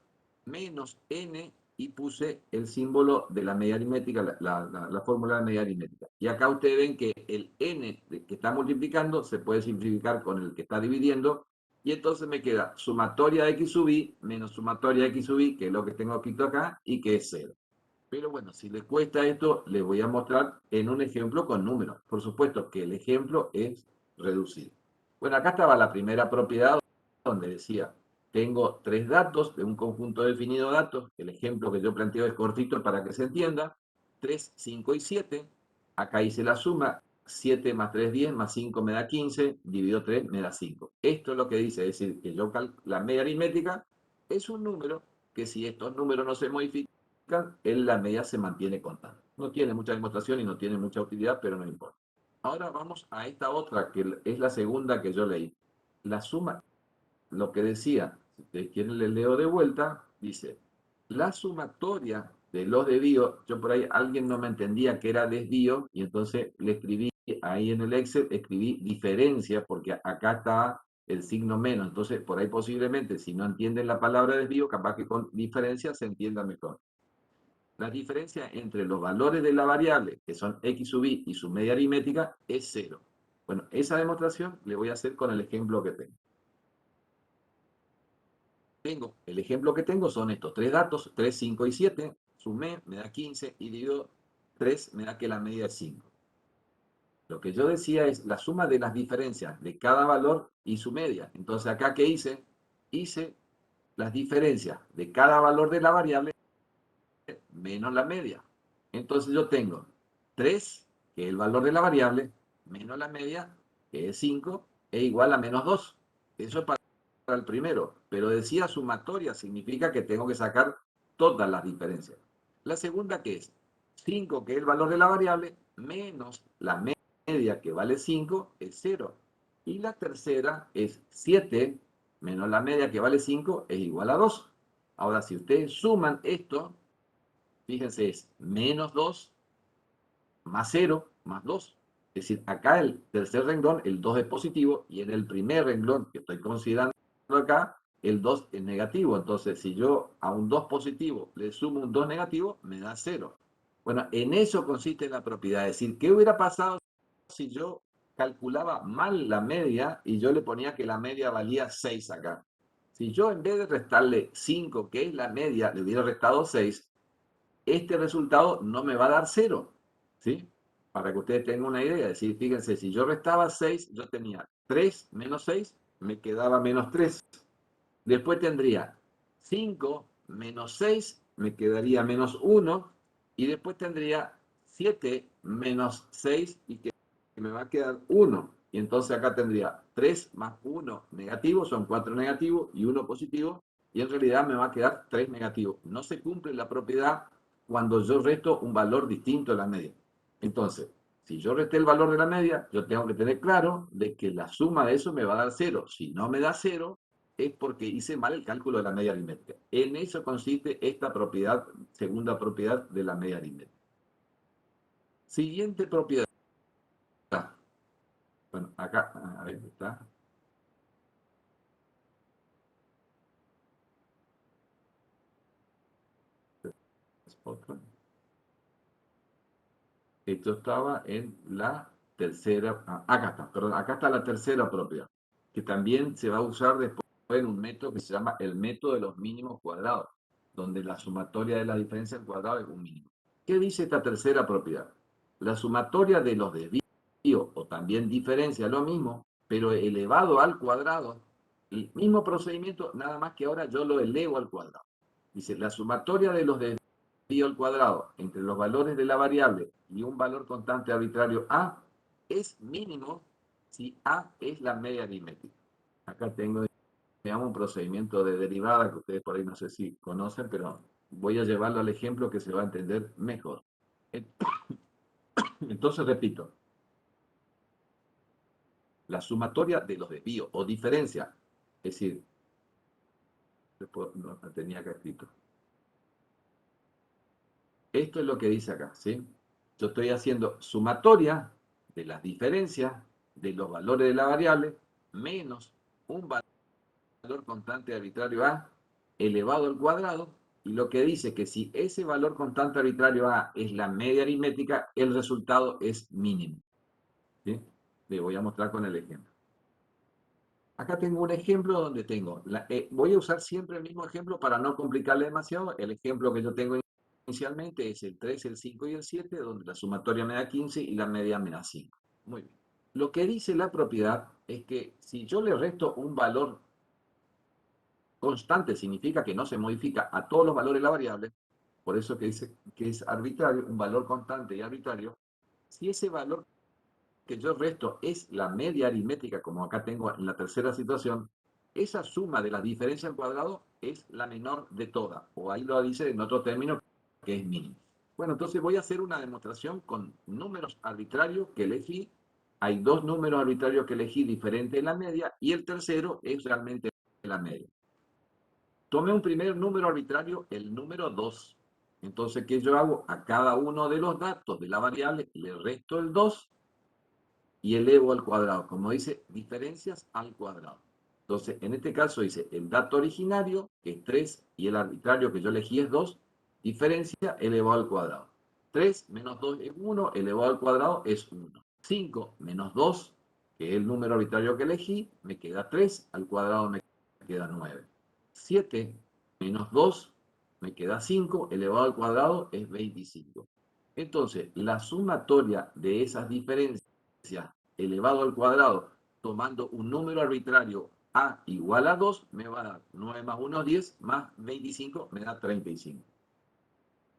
menos n, y puse el símbolo de la media aritmética, la fórmula de media aritmética. Y acá ustedes ven que el n que está multiplicando se puede simplificar con el que está dividiendo, y entonces me queda sumatoria X sub y menos sumatoria X sub y, que es lo que tengo escrito acá, y que es 0. Pero bueno, si les cuesta esto, les voy a mostrar en un ejemplo con números. Por supuesto que el ejemplo es reducido. Bueno, acá estaba la primera propiedad donde decía, tengo 3 datos de un conjunto definido de datos. El ejemplo que yo planteo es cortito para que se entienda. 3, 5 y 7. Acá hice la suma. 7 más 3, 10, más 5 me da 15, dividido 3 me da 5. Esto es lo que dice, es decir, que la media aritmética es un número que si estos números no se modifican, la media se mantiene constante. No tiene mucha demostración y no tiene mucha utilidad, pero no importa. Ahora vamos a esta otra, que es la segunda que yo leí. La suma, lo que decía, si ustedes quieren le leo de vuelta, dice, la sumatoria de los desvíos, yo por ahí alguien no me entendía que era desvío, y entonces le escribí ahí en el Excel, escribí diferencia, porque acá está el signo menos, entonces por ahí posiblemente, si no entienden la palabra desvío, capaz que con diferencia se entienda mejor. La diferencia entre los valores de la variable, que son X sub y su media aritmética, es 0. Bueno, esa demostración le voy a hacer con el ejemplo que tengo. El ejemplo que tengo son estos 3 datos, 3, 5 y 7. Sumé, me da 15, y divido 3, me da que la media es 5. Lo que yo decía es la suma de las diferencias de cada valor y su media. Entonces, acá, ¿qué hice? Hice las diferencias de cada valor de la variable menos la media. Entonces yo tengo 3, que es el valor de la variable, menos la media, que es 5, es igual a menos 2. Eso es para al primero, pero decía sumatoria, significa que tengo que sacar todas las diferencias. La segunda, que es 5, que es el valor de la variable, menos la media, que vale 5, es 0. Y la tercera es 7, menos la media, que vale 5, es igual a 2. Ahora, si ustedes suman esto, fíjense, es menos 2 más 0 más 2. Es decir, acá el tercer renglón, el 2 es positivo, y en el primer renglón que estoy considerando acá, el 2 es negativo. Entonces, si yo a un 2 positivo le sumo un 2 negativo, me da 0. Bueno, en eso consiste la propiedad. Es decir, ¿qué hubiera pasado si yo calculaba mal la media y yo le ponía que la media valía 6 acá? Si yo, en vez de restarle 5, que es la media, le hubiera restado 6, este resultado no me va a dar 0, ¿sí? Para que ustedes tengan una idea. Es decir, fíjense, si yo restaba 6, yo tenía 3 menos 6, me quedaba menos 3. Después tendría 5 menos 6, me quedaría menos 1. Y después tendría 7 menos 6, y que me va a quedar 1. Y entonces acá tendría 3 más 1 negativo, son 4 negativos y 1 positivo. Y en realidad me va a quedar 3 negativo. No se cumple la propiedad cuando yo resto un valor distinto de la media. Entonces, si yo resté el valor de la media, yo tengo que tener claro de que la suma de eso me va a dar 0. Si no me da 0, es porque hice mal el cálculo de la media aritmética. En eso consiste esta propiedad, segunda propiedad de la media aritmética. Siguiente propiedad. Bueno, acá, a ver, está. Esto estaba en la tercera, acá está, perdón, acá está la tercera propiedad, que también se va a usar después en un método que se llama el método de los mínimos cuadrados, donde la sumatoria de la diferencia al cuadrado es un mínimo. ¿Qué dice esta tercera propiedad? La sumatoria de los desvíos, o también diferencia, lo mismo, pero elevado al cuadrado, el mismo procedimiento, nada más que ahora yo lo elevo al cuadrado. Dice, la sumatoria de los desvíos al cuadrado entre los valores de la variable y un valor constante arbitrario A es mínimo si A es la media aritmética. Acá tengo, digamos, un procedimiento de derivada que ustedes por ahí no sé si conocen, pero voy a llevarlo al ejemplo que se va a entender mejor. Entonces, repito, la sumatoria de los desvíos o diferencia, es decir, no tenía acá escrito. Esto es lo que dice acá, ¿sí? Yo estoy haciendo sumatoria de las diferencias de los valores de la variable menos un valor constante arbitrario A elevado al cuadrado, y lo que dice que si ese valor constante arbitrario A es la media aritmética, el resultado es mínimo. ¿Sí? Le voy a mostrar con el ejemplo. Acá tengo un ejemplo donde tengo, voy a usar siempre el mismo ejemplo para no complicarle demasiado. El ejemplo que yo tengo inicialmente es el 3, el 5 y el 7, donde la sumatoria me da 15 y la media me da 5. Muy bien. Lo que dice la propiedad es que si yo le resto un valor constante, significa que no se modifica a todos los valores de la variable, por eso que dice que es arbitrario, un valor constante y arbitrario, si ese valor que yo resto es la media aritmética, como acá tengo en la tercera situación, esa suma de las diferencias al cuadrado es la menor de todas, o ahí lo dice en otro término, que es mínimo. Bueno, entonces voy a hacer una demostración con números arbitrarios que elegí. Hay dos números arbitrarios que elegí diferentes de la media, y el tercero es realmente la media. Tomé un primer número arbitrario, el número 2. Entonces, ¿qué yo hago? A cada uno de los datos de la variable le resto el 2 y elevo al cuadrado. Como dice, diferencias al cuadrado. Entonces, en este caso dice el dato originario, que es 3, y el arbitrario que yo elegí es 2, diferencia elevado al cuadrado. 3 menos 2 es 1, elevado al cuadrado es 1. 5 menos 2, que es el número arbitrario que elegí, me queda 3, al cuadrado me queda 9. 7 menos 2, me queda 5, elevado al cuadrado es 25. Entonces, la sumatoria de esas diferencias elevado al cuadrado, tomando un número arbitrario A igual a 2, me va a dar 9 más 1 es 10, más 25 me da 35.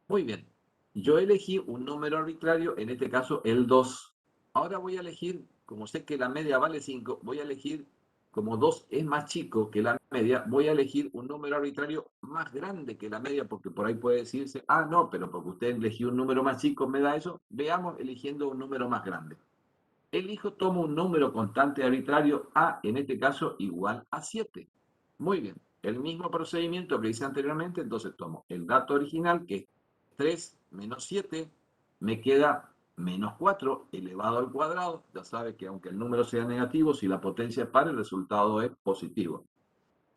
Muy bien, yo elegí un número arbitrario, en este caso el 2. Ahora voy a elegir, como sé que la media vale 5, voy a elegir como 2 es más chico que la media, voy a elegir un número arbitrario más grande que la media, porque por ahí puede decirse, ah, no, pero porque usted eligió un número más chico, me da eso. Veamos eligiendo un número más grande. Elijo, tomo un número constante arbitrario A, en este caso, igual a 7. Muy bien, el mismo procedimiento que hice anteriormente, entonces tomo el dato original, que es 3 menos 7, me queda menos 4 elevado al cuadrado. Ya sabe que aunque el número sea negativo, si la potencia es par, el resultado es positivo.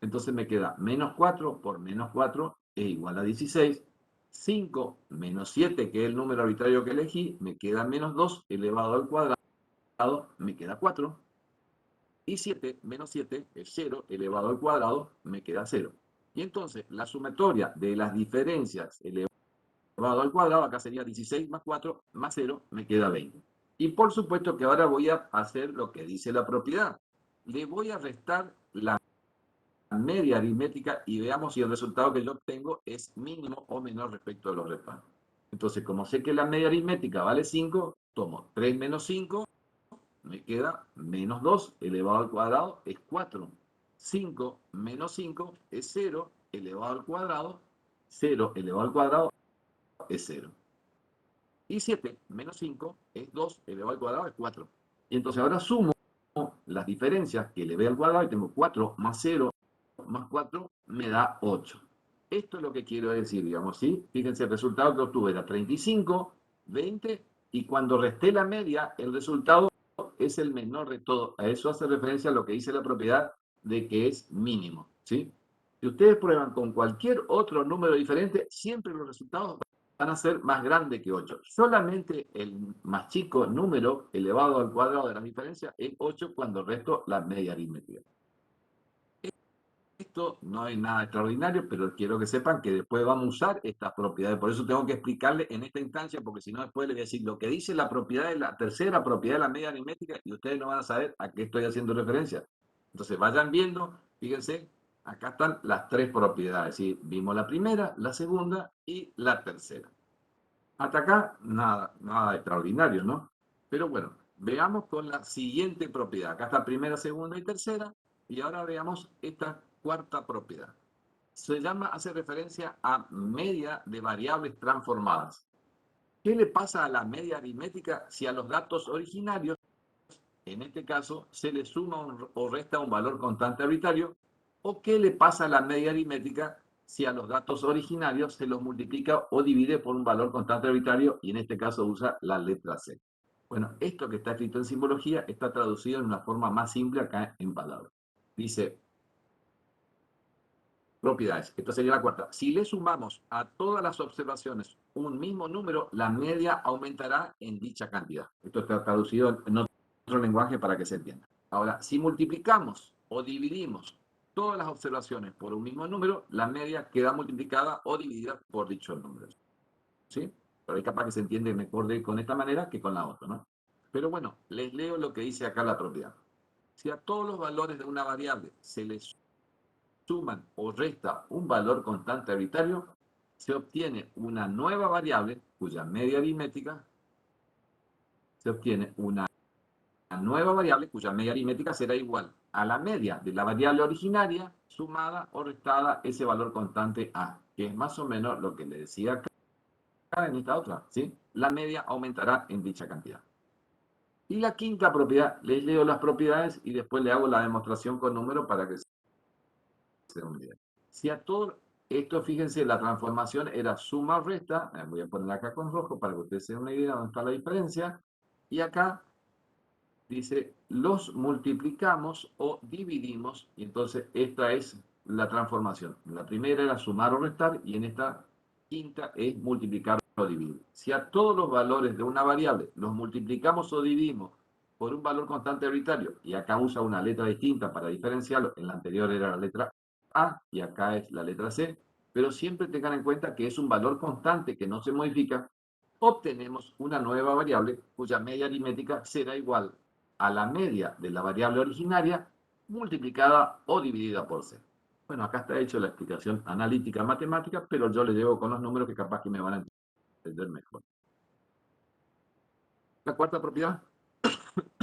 Entonces me queda menos 4 por menos 4 es igual a 16. 5 menos 7, que es el número arbitrario que elegí, me queda menos 2 elevado al cuadrado, me queda 4. Y 7 menos 7 es 0 elevado al cuadrado, me queda 0. Y entonces la sumatoria de las diferencias elevado al cuadrado, acá sería 16 más 4 más 0, me queda 20. Y por supuesto que ahora voy a hacer lo que dice la propiedad. Le voy a restar la media aritmética y veamos si el resultado que yo obtengo es mínimo o menor respecto a los restos. Entonces, como sé que la media aritmética vale 5, tomo 3 menos 5, me queda menos 2 elevado al cuadrado es 4. 5 menos 5 es 0 elevado al cuadrado. 0 elevado al cuadrado es 0. Y 7 menos 5 es 2 elevado al cuadrado es 4. Y entonces ahora sumo las diferencias que elevé al cuadrado y tengo 4 más 0 más 4 me da 8. Esto es lo que quiero decir, digamos, ¿sí? Fíjense, el resultado que obtuve era 35, 20, y cuando resté la media, el resultado es el menor de todo. A eso hace referencia a lo que dice la propiedad de que es mínimo, ¿sí? Si ustedes prueban con cualquier otro número diferente, siempre los resultados van a ser más grandes que 8. Solamente el más chico número elevado al cuadrado de la diferencia es 8 cuando resto la media aritmética. Esto no es nada extraordinario, pero quiero que sepan que después vamos a usar estas propiedades. Por eso tengo que explicarle en esta instancia, porque si no después les voy a decir lo que dice la propiedad de la tercera propiedad de la media aritmética y ustedes no van a saber a qué estoy haciendo referencia. Entonces vayan viendo, fíjense, acá están las tres propiedades. ¿Sí? Vimos la primera, la segunda y la tercera. Hasta acá nada extraordinario, ¿no? Pero bueno, veamos con la siguiente propiedad. Acá está primera, segunda y tercera. Y ahora veamos esta cuarta propiedad. Hace referencia a media de variables transformadas. ¿Qué le pasa a la media aritmética si a los datos originarios, en este caso, se le suma o resta un valor constante arbitrario? ¿O qué le pasa a la media aritmética si a los datos originarios se los multiplica o divide por un valor constante arbitrario y en este caso usa la letra C? Bueno, esto que está escrito en simbología está traducido en una forma más simple acá en palabras. Dice, propiedades. Esta sería la cuarta. Si le sumamos a todas las observaciones un mismo número, la media aumentará en dicha cantidad. Esto está traducido en otro lenguaje para que se entienda. Ahora, si multiplicamos o dividimos todas las observaciones por un mismo número, la media queda multiplicada o dividida por dicho número. ¿Sí? Pero es capaz que se entiende mejor con esta manera que con la otra, ¿no? Pero bueno, les leo lo que dice acá la propiedad. Si a todos los valores de una variable se les suman o resta un valor constante arbitrario, se obtiene una nueva variable cuya media aritmética será igual a la media de la variable originaria sumada o restada ese valor constante A, que es más o menos lo que le decía acá en esta otra, ¿sí? La media aumentará en dicha cantidad. Y la quinta propiedad, les leo las propiedades y después le hago la demostración con números para que se den una idea. Si a todo esto, fíjense, la transformación era suma o resta, voy a poner acá con rojo para que ustedes se den una idea de dónde está la diferencia, y acá dice, los multiplicamos o dividimos, y entonces esta es la transformación. La primera era sumar o restar, y en esta quinta es multiplicar o dividir. Si a todos los valores de una variable los multiplicamos o dividimos por un valor constante arbitrario, y acá usa una letra distinta para diferenciarlo, en la anterior era la letra A y acá es la letra C, pero siempre tengan en cuenta que es un valor constante que no se modifica, obtenemos una nueva variable cuya media aritmética será igual a la media de la variable originaria multiplicada o dividida por C. Bueno, acá está hecho la explicación analítica matemática, pero yo le llevo con los números que capaz que me van a entender mejor. La cuarta propiedad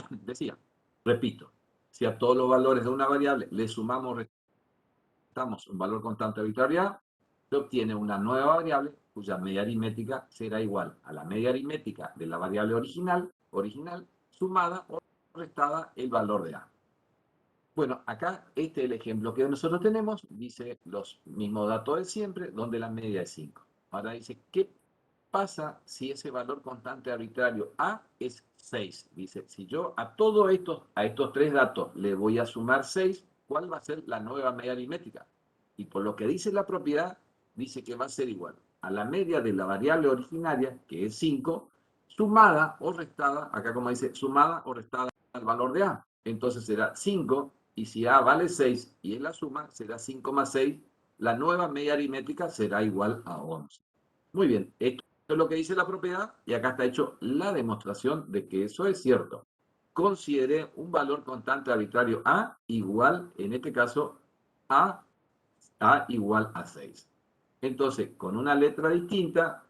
decía, repito, si a todos los valores de una variable le sumamos, restamos un valor constante arbitrario A, se obtiene una nueva variable cuya media aritmética será igual a la media aritmética de la variable original sumada o restada el valor de A. Bueno, acá este es el ejemplo que nosotros tenemos, dice los mismos datos de siempre, donde la media es 5. Ahora dice, ¿qué pasa si ese valor constante arbitrario A es 6? Dice, si yo a estos tres datos le voy a sumar 6, ¿cuál va a ser la nueva media aritmética? Y por lo que dice la propiedad, dice que va a ser igual a la media de la variable originaria, que es 5, sumada o restada, acá como dice, sumada o restada al valor de A. Entonces será 5, y si A vale 6 y es la suma, será 5 más 6, la nueva media aritmética será igual a 11. Muy bien, esto es lo que dice la propiedad, y acá está hecho la demostración de que eso es cierto. Considere un valor constante arbitrario A igual, en este caso, A igual a 6. Entonces, con una letra distinta,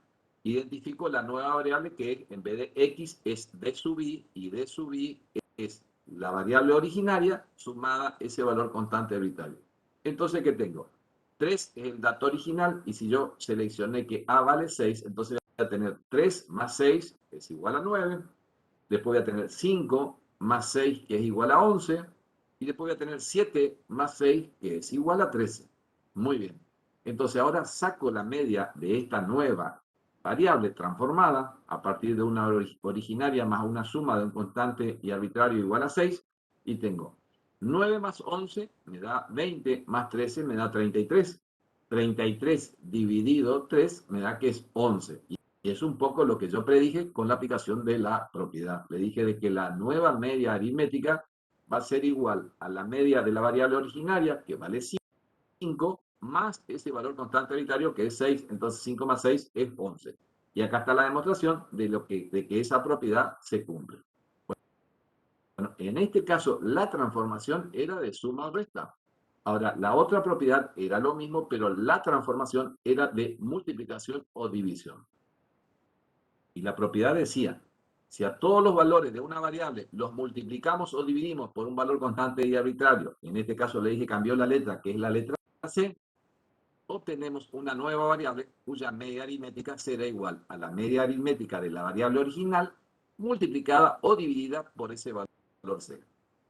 identifico la nueva variable que en vez de X es D sub I, y D sub I es la variable originaria sumada ese valor constante arbitrario. Entonces, ¿qué tengo? 3 es el dato original, y si yo seleccioné que A vale 6, entonces voy a tener 3 más 6 es igual a 9, después voy a tener 5 más 6 que es igual a 11, y después voy a tener 7 más 6 que es igual a 13. Muy bien. Entonces ahora saco la media de esta nueva variable transformada a partir de una originaria más una suma de un constante y arbitrario igual a 6, y tengo 9 más 11 me da 20, más 13 me da 33. 33 dividido 3 me da que es 11. Y es un poco lo que yo predije con la aplicación de la propiedad. Le dije de que la nueva media aritmética va a ser igual a la media de la variable originaria, que vale 5, más ese valor constante arbitrario, que es 6. Entonces 5 más 6 es 11. Y acá está la demostración de que esa propiedad se cumple. Bueno, en este caso, la transformación era de suma o resta. Ahora, la otra propiedad era lo mismo, pero la transformación era de multiplicación o división. Y la propiedad decía, si a todos los valores de una variable los multiplicamos o dividimos por un valor constante y arbitrario, en este caso le dije cambió la letra, que es la letra C, obtenemos una nueva variable cuya media aritmética será igual a la media aritmética de la variable original multiplicada o dividida por ese valor C.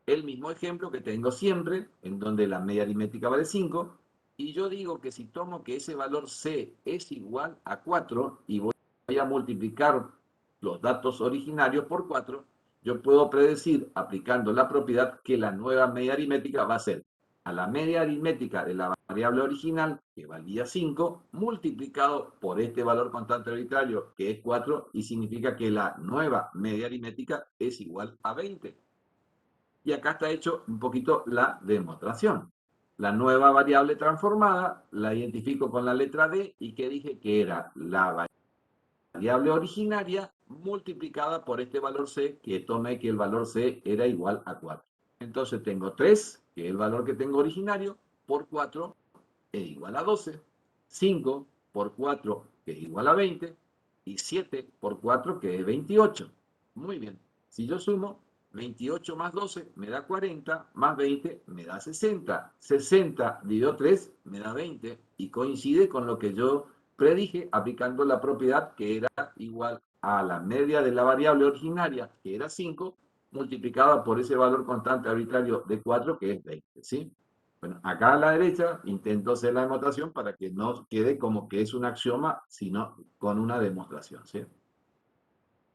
El mismo ejemplo que tengo siempre, en donde la media aritmética vale 5, y yo digo que si tomo que ese valor C es igual a 4 y voy a multiplicar los datos originarios por 4, yo puedo predecir, aplicando la propiedad, que la nueva media aritmética va a ser a la media aritmética de la variable original, que valía 5, multiplicado por este valor constante arbitrario, que es 4, y significa que la nueva media aritmética es igual a 20. Y acá está hecho un poquito la demostración. La nueva variable transformada la identifico con la letra D, y que dije que era la variable originaria multiplicada por este valor C, que tomé que el valor C era igual a 4. Entonces tengo 3, que es el valor que tengo originario, por 4 es igual a 12, 5 por 4 que es igual a 20, y 7 por 4 que es 28. Muy bien, si yo sumo 28 más 12 me da 40, más 20 me da 60. 60 dividido 3 me da 20, y coincide con lo que yo predije aplicando la propiedad, que era igual a la media de la variable originaria, que era 5, multiplicada por ese valor constante arbitrario de 4, que es 20, ¿sí? Bueno, acá a la derecha intento hacer la demostración para que no quede como que es un axioma, sino con una demostración, ¿sí?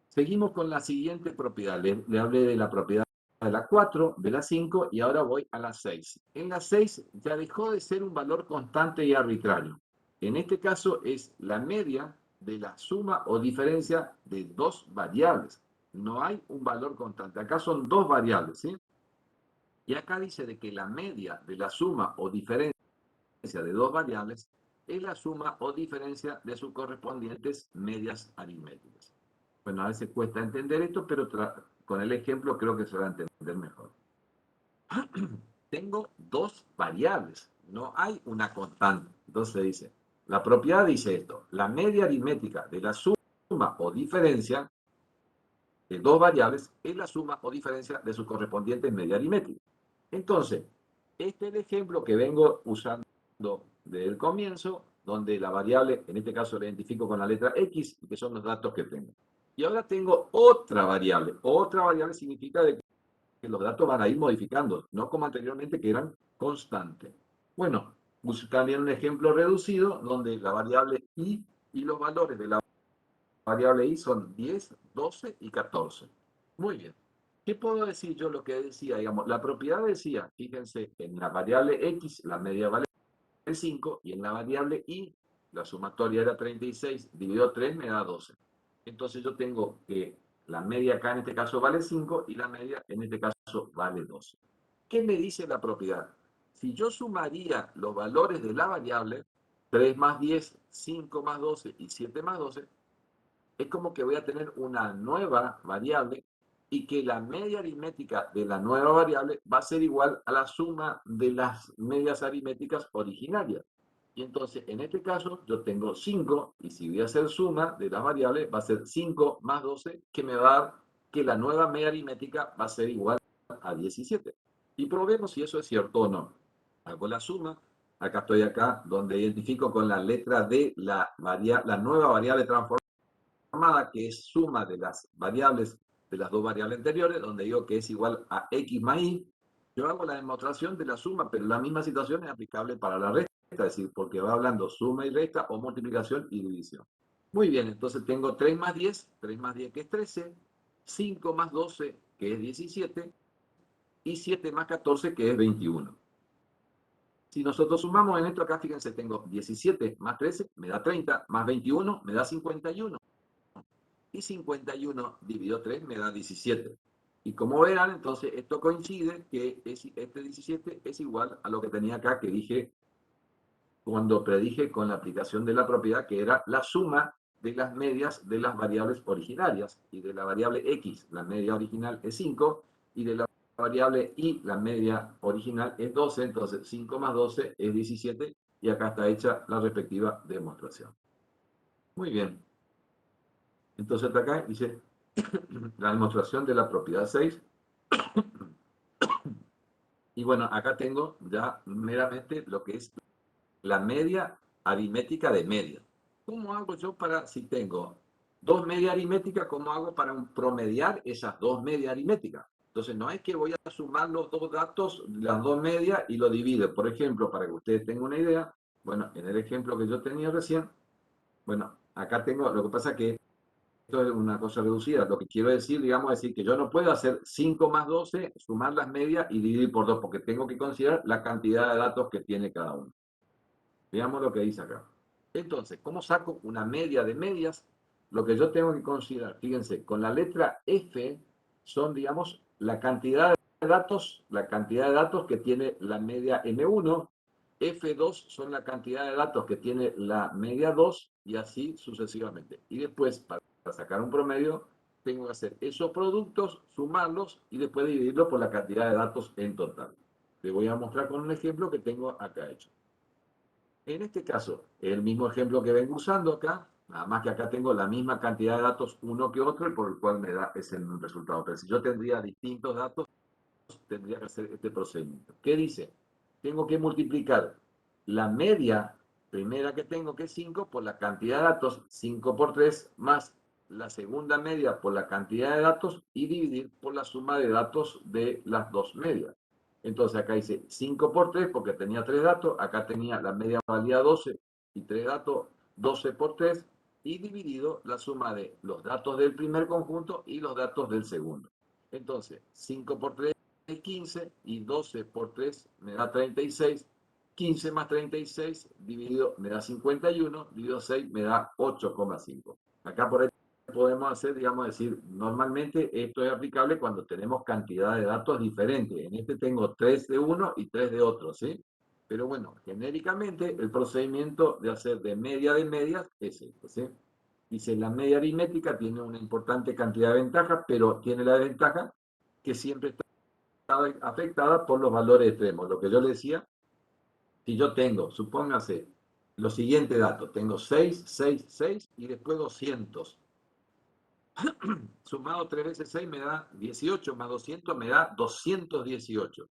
Seguimos con la siguiente propiedad. Le hablé de la propiedad de la 4, de la 5, y ahora voy a la 6. En la 6 ya dejó de ser un valor constante y arbitrario. En este caso es la media de la suma o diferencia de dos variables. No hay un valor constante. Acá son dos variables, ¿sí? Y acá dice de que la media de la suma o diferencia de dos variables es la suma o diferencia de sus correspondientes medias aritméticas. Bueno, a veces cuesta entender esto, pero con el ejemplo creo que se va a entender mejor. Tengo dos variables, no hay una constante. Entonces dice, la propiedad dice esto: la media aritmética de la suma o diferencia de dos variables es la suma o diferencia de sus correspondientes medias aritméticas. Entonces, este es el ejemplo que vengo usando desde el comienzo, donde la variable, en este caso la identifico con la letra X, que son los datos que tengo. Y ahora tengo otra variable. Otra variable significa de que los datos van a ir modificando, no como anteriormente que eran constantes. Bueno, puse también un ejemplo reducido donde la variable y los valores de la variable y son 10, 12 y 14. Muy bien. ¿Qué puedo decir yo lo que decía? Digamos, la propiedad decía, fíjense, en la variable x la media vale 5 y en la variable y la sumatoria era 36, dividido 3 me da 12. Entonces yo tengo que la media acá en este caso vale 5 y la media en este caso vale 12. ¿Qué me dice la propiedad? Si yo sumaría los valores de la variable, 3 más 10, 5 más 12 y 7 más 12, es como que voy a tener una nueva variable y que la media aritmética de la nueva variable va a ser igual a la suma de las medias aritméticas originarias. Y entonces, en este caso, yo tengo 5, y si voy a hacer suma de las variables, va a ser 5 más 12, que me va a dar que la nueva media aritmética va a ser igual a 17. Y probemos si eso es cierto o no. Hago la suma. Acá estoy acá, donde identifico con la letra D la nueva variable transformada, que es suma de las variables, de las dos variables anteriores, donde digo que es igual a x más y. Yo hago la demostración de la suma, pero la misma situación es aplicable para la resta, es decir, porque va hablando suma y resta o multiplicación y división. Muy bien, entonces tengo 3 más 10 que es 13, 5 más 12 que es 17 y 7 más 14 que es 21. Si nosotros sumamos en esto acá, fíjense, tengo 17 más 13 me da 30, más 21 me da 51. Y 51 dividido 3 me da 17. Y como verán, entonces esto coincide que este 17 es igual a lo que tenía acá que dije cuando predije con la aplicación de la propiedad, que era la suma de las medias de las variables originarias. Y de la variable x, la media original es 5, y de la variable y, la media original es 12, entonces 5 más 12 es 17, y acá está hecha la respectiva demostración. Muy bien. Entonces acá dice la demostración de la propiedad 6. Y bueno, acá tengo ya meramente lo que es la media aritmética de medias. ¿Cómo hago yo para, si tengo dos medias aritméticas, cómo hago para promediar esas dos medias aritméticas? Entonces no es que voy a sumar los dos datos, las dos medias, y lo divido. Por ejemplo, para que ustedes tengan una idea, bueno, en el ejemplo que yo tenía recién, bueno, acá tengo, lo que pasa es que esto es una cosa reducida. Lo que quiero decir, digamos, es decir que yo no puedo hacer 5 más 12, sumar las medias y dividir por 2, porque tengo que considerar la cantidad de datos que tiene cada uno. Veamos lo que dice acá. Entonces, ¿cómo saco una media de medias? Lo que yo tengo que considerar, fíjense, con la letra F son, digamos, la cantidad de datos que tiene la media M1, F2 son la cantidad de datos que tiene la media 2 y así sucesivamente. Y después, para sacar un promedio, tengo que hacer esos productos, sumarlos y después dividirlos por la cantidad de datos en total. Les voy a mostrar con un ejemplo que tengo acá hecho. En este caso, el mismo ejemplo que vengo usando acá, nada más que acá tengo la misma cantidad de datos uno que otro, y por el cual me da ese resultado. Pero si yo tendría distintos datos, tendría que hacer este procedimiento. ¿Qué dice? Tengo que multiplicar la media primera que tengo, que es 5, por la cantidad de datos, 5 por 3, más la segunda media por la cantidad de datos, y dividir por la suma de datos de las dos medias. Entonces acá dice 5 por 3, porque tenía 3 datos, acá tenía la media valía 12, y 3 datos, 12 por 3, y dividido la suma de los datos del primer conjunto y los datos del segundo. Entonces, 5 por 3 es 15, y 12 por 3 me da 36, 15 más 36 dividido me da 51, dividido 6 me da 8,5. Acá por ahí podemos hacer, digamos, decir, normalmente esto es aplicable cuando tenemos cantidad de datos diferentes. En este tengo 3 de uno y 3 de otro, ¿sí? Pero bueno, genéricamente el procedimiento de hacer de medias es este, ¿sí? Dice, la media aritmética tiene una importante cantidad de ventajas, pero tiene la ventaja que siempre está afectada por los valores extremos. Lo que yo le decía, si yo tengo, supóngase, los siguientes datos, tengo 6, 6, 6 y después 200. Sumado 3 veces 6 me da 18, más 200 me da 218.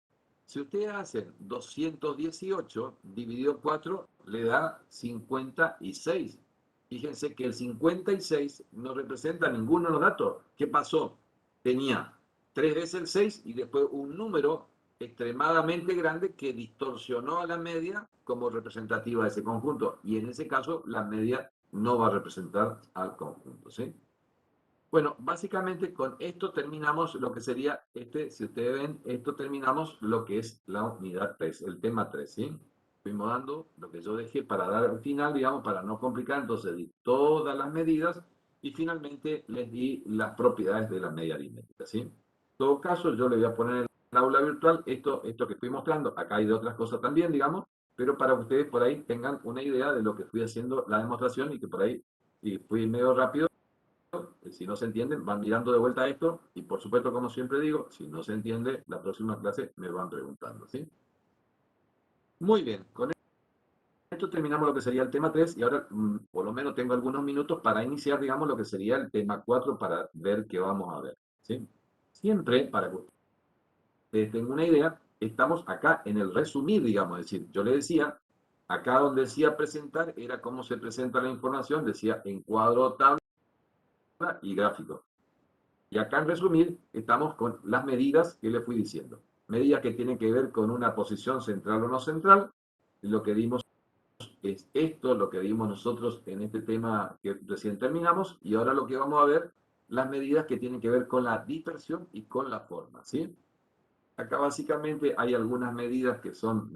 Si ustedes hacen 218 dividido 4, le da 56. Fíjense que el 56 no representa ninguno de los datos. ¿Qué pasó? Tenía 3 veces el 6 y después un número extremadamente grande que distorsionó a la media como representativa de ese conjunto. Y en ese caso, la media no va a representar al conjunto, ¿sí? Bueno, básicamente con esto terminamos lo que sería si ustedes ven, esto terminamos lo que es la unidad 3, el tema 3, ¿sí? Fuimos dando lo que yo dejé para dar al final, digamos, para no complicar, entonces di todas las medidas y finalmente les di las propiedades de la media aritmética, ¿sí? En todo caso, yo le voy a poner en el aula virtual esto que estoy mostrando, acá hay de otras cosas también, digamos, pero para que ustedes por ahí tengan una idea de lo que fui haciendo la demostración y que por ahí fui medio rápido. Si no se entienden, van mirando de vuelta esto y por supuesto, como siempre digo, si no se entiende, la próxima clase me van preguntando, ¿sí? Muy bien, con esto terminamos lo que sería el tema 3 y ahora por lo menos tengo algunos minutos para iniciar, digamos, lo que sería el tema 4 para ver qué vamos a ver, ¿sí? Siempre, para que ustedes tengan una idea, estamos acá en el resumir, digamos, es decir, yo le decía, acá donde decía presentar, era cómo se presenta la información, decía en cuadro, tabla y gráfico. Y acá en resumir, estamos con las medidas que les fui diciendo. Medidas que tienen que ver con una posición central o no central. Lo que dimos es esto, lo que dimos nosotros en este tema que recién terminamos. Y ahora lo que vamos a ver, las medidas que tienen que ver con la dispersión y con la forma, ¿sí? Acá básicamente hay algunas medidas que son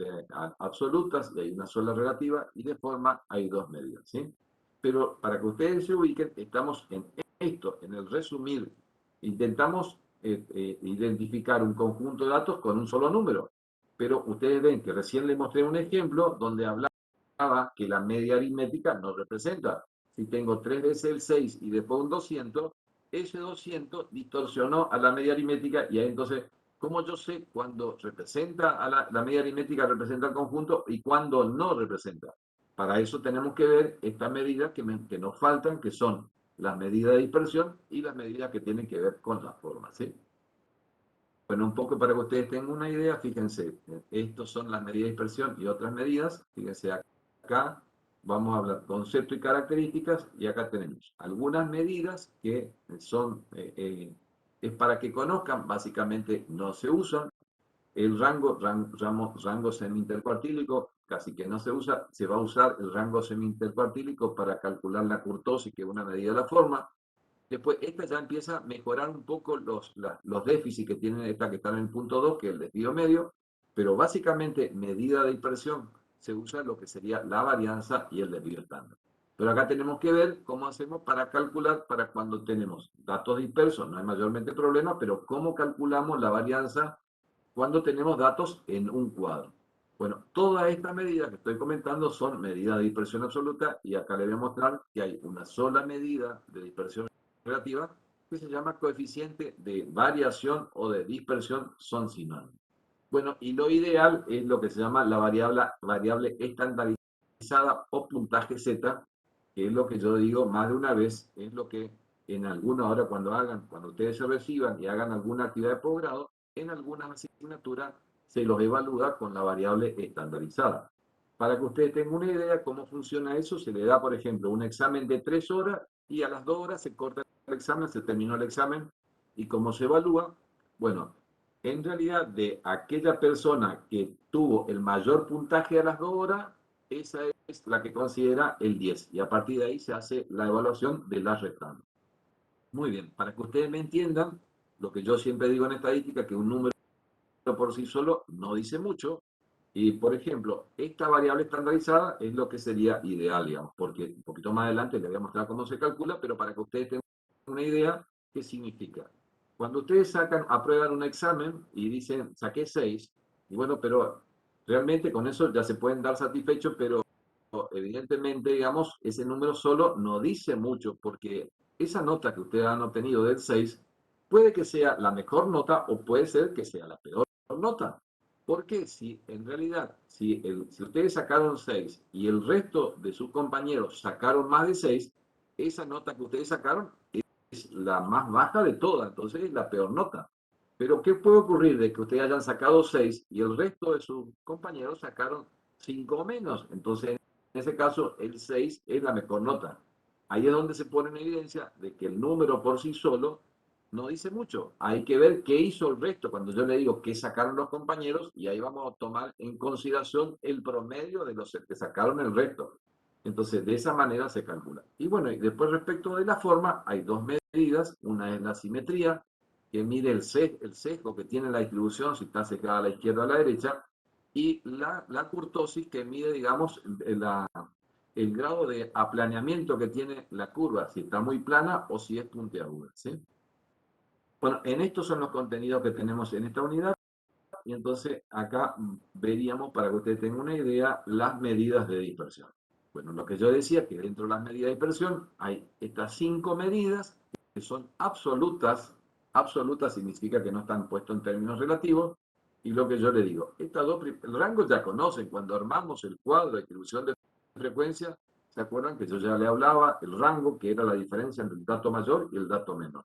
absolutas y hay una sola relativa. Y de forma hay dos medidas, ¿sí? Pero para que ustedes se ubiquen, estamos en esto, en el resumir. Intentamos identificar un conjunto de datos con un solo número, pero ustedes ven que recién les mostré un ejemplo donde hablaba que la media aritmética no representa. Si tengo 3 veces el 6 y después un 200, ese 200 distorsionó a la media aritmética y ahí entonces, ¿cómo yo sé cuándo representa a la media aritmética, representa el conjunto y cuándo no representa? Para eso tenemos que ver estas medidas que nos faltan, que son las medidas de dispersión y las medidas que tienen que ver con la forma, ¿sí? Bueno, un poco para que ustedes tengan una idea, fíjense, estos son las medidas de dispersión y otras medidas, fíjense acá, vamos a hablar concepto y características, y acá tenemos algunas medidas que son, es para que conozcan, básicamente no se usan. El rango semi-intercuartílico casi que no se usa, se va a usar el rango semi-intercuartílico para calcular la kurtosis, que es una medida de la forma. Después, esta ya empieza a mejorar un poco los déficits que tienen esta que están en el punto 2, que es el desvío medio, pero básicamente medida de dispersión se usa lo que sería la varianza y el desvío estándar. Pero acá tenemos que ver cómo hacemos para calcular, para cuando tenemos datos dispersos, no hay mayormente problema, pero cómo calculamos la varianza cuando tenemos datos en un cuadro. Bueno, todas estas medidas que estoy comentando son medidas de dispersión absoluta y acá les voy a mostrar que hay una sola medida de dispersión relativa que se llama coeficiente de variación o de dispersión, son sinónimos. Bueno, y lo ideal es lo que se llama la variable estandarizada o puntaje Z, que es lo que yo digo más de una vez, es lo que en alguna hora cuando ustedes se reciban y hagan alguna actividad de posgrado, en algunas asignaturas se los evalúa con la variable estandarizada. Para que ustedes tengan una idea de cómo funciona eso, se le da, por ejemplo, un examen de 3 horas y a las 2 horas se corta el examen, se terminó el examen. ¿Y cómo se evalúa? Bueno, en realidad de aquella persona que tuvo el mayor puntaje a las 2 horas, esa es la que considera el 10. Y a partir de ahí se hace la evaluación de las restantes. Muy bien, para que ustedes me entiendan, lo que yo siempre digo en estadística, que un número por sí solo no dice mucho. Y, por ejemplo, esta variable estandarizada es lo que sería ideal, digamos, porque un poquito más adelante les voy a mostrar cómo se calcula, pero para que ustedes tengan una idea, ¿qué significa? Cuando ustedes aprueban un examen y dicen, saqué 6, y bueno, pero realmente con eso ya se pueden dar satisfechos, pero evidentemente, digamos, ese número solo no dice mucho, porque esa nota que ustedes han obtenido del 6 puede que sea la mejor nota o puede ser que sea la peor nota. Porque si en realidad, si ustedes sacaron 6 y el resto de sus compañeros sacaron más de 6, esa nota que ustedes sacaron es la más baja de todas, entonces es la peor nota. Pero ¿qué puede ocurrir de que ustedes hayan sacado 6 y el resto de sus compañeros sacaron 5 o menos? Entonces, en ese caso, el 6 es la mejor nota. Ahí es donde se pone en evidencia de que el número por sí solo no dice mucho. Hay que ver qué hizo el resto. Cuando yo le digo qué sacaron los compañeros, y ahí vamos a tomar en consideración el promedio de los que sacaron el resto. Entonces, de esa manera se calcula. Y bueno, y después respecto de la forma, hay dos medidas. Una es la simetría, que mide el sesgo que tiene la distribución, si está sesgada a la izquierda o a la derecha, y la kurtosis, que mide, digamos, el grado de aplaneamiento que tiene la curva, si está muy plana o si es puntiaguda, ¿sí? Bueno, en estos son los contenidos que tenemos en esta unidad, y entonces acá veríamos, para que ustedes tengan una idea, las medidas de dispersión. Bueno, lo que yo decía, que dentro de las medidas de dispersión hay estas 5 medidas que son absolutas. Absolutas significa que no están puestos en términos relativos, y lo que yo le digo, estas dos, el rango ya conocen, cuando armamos el cuadro de distribución de frecuencia, ¿se acuerdan que yo ya le hablaba el rango, que era la diferencia entre el dato mayor y el dato menor?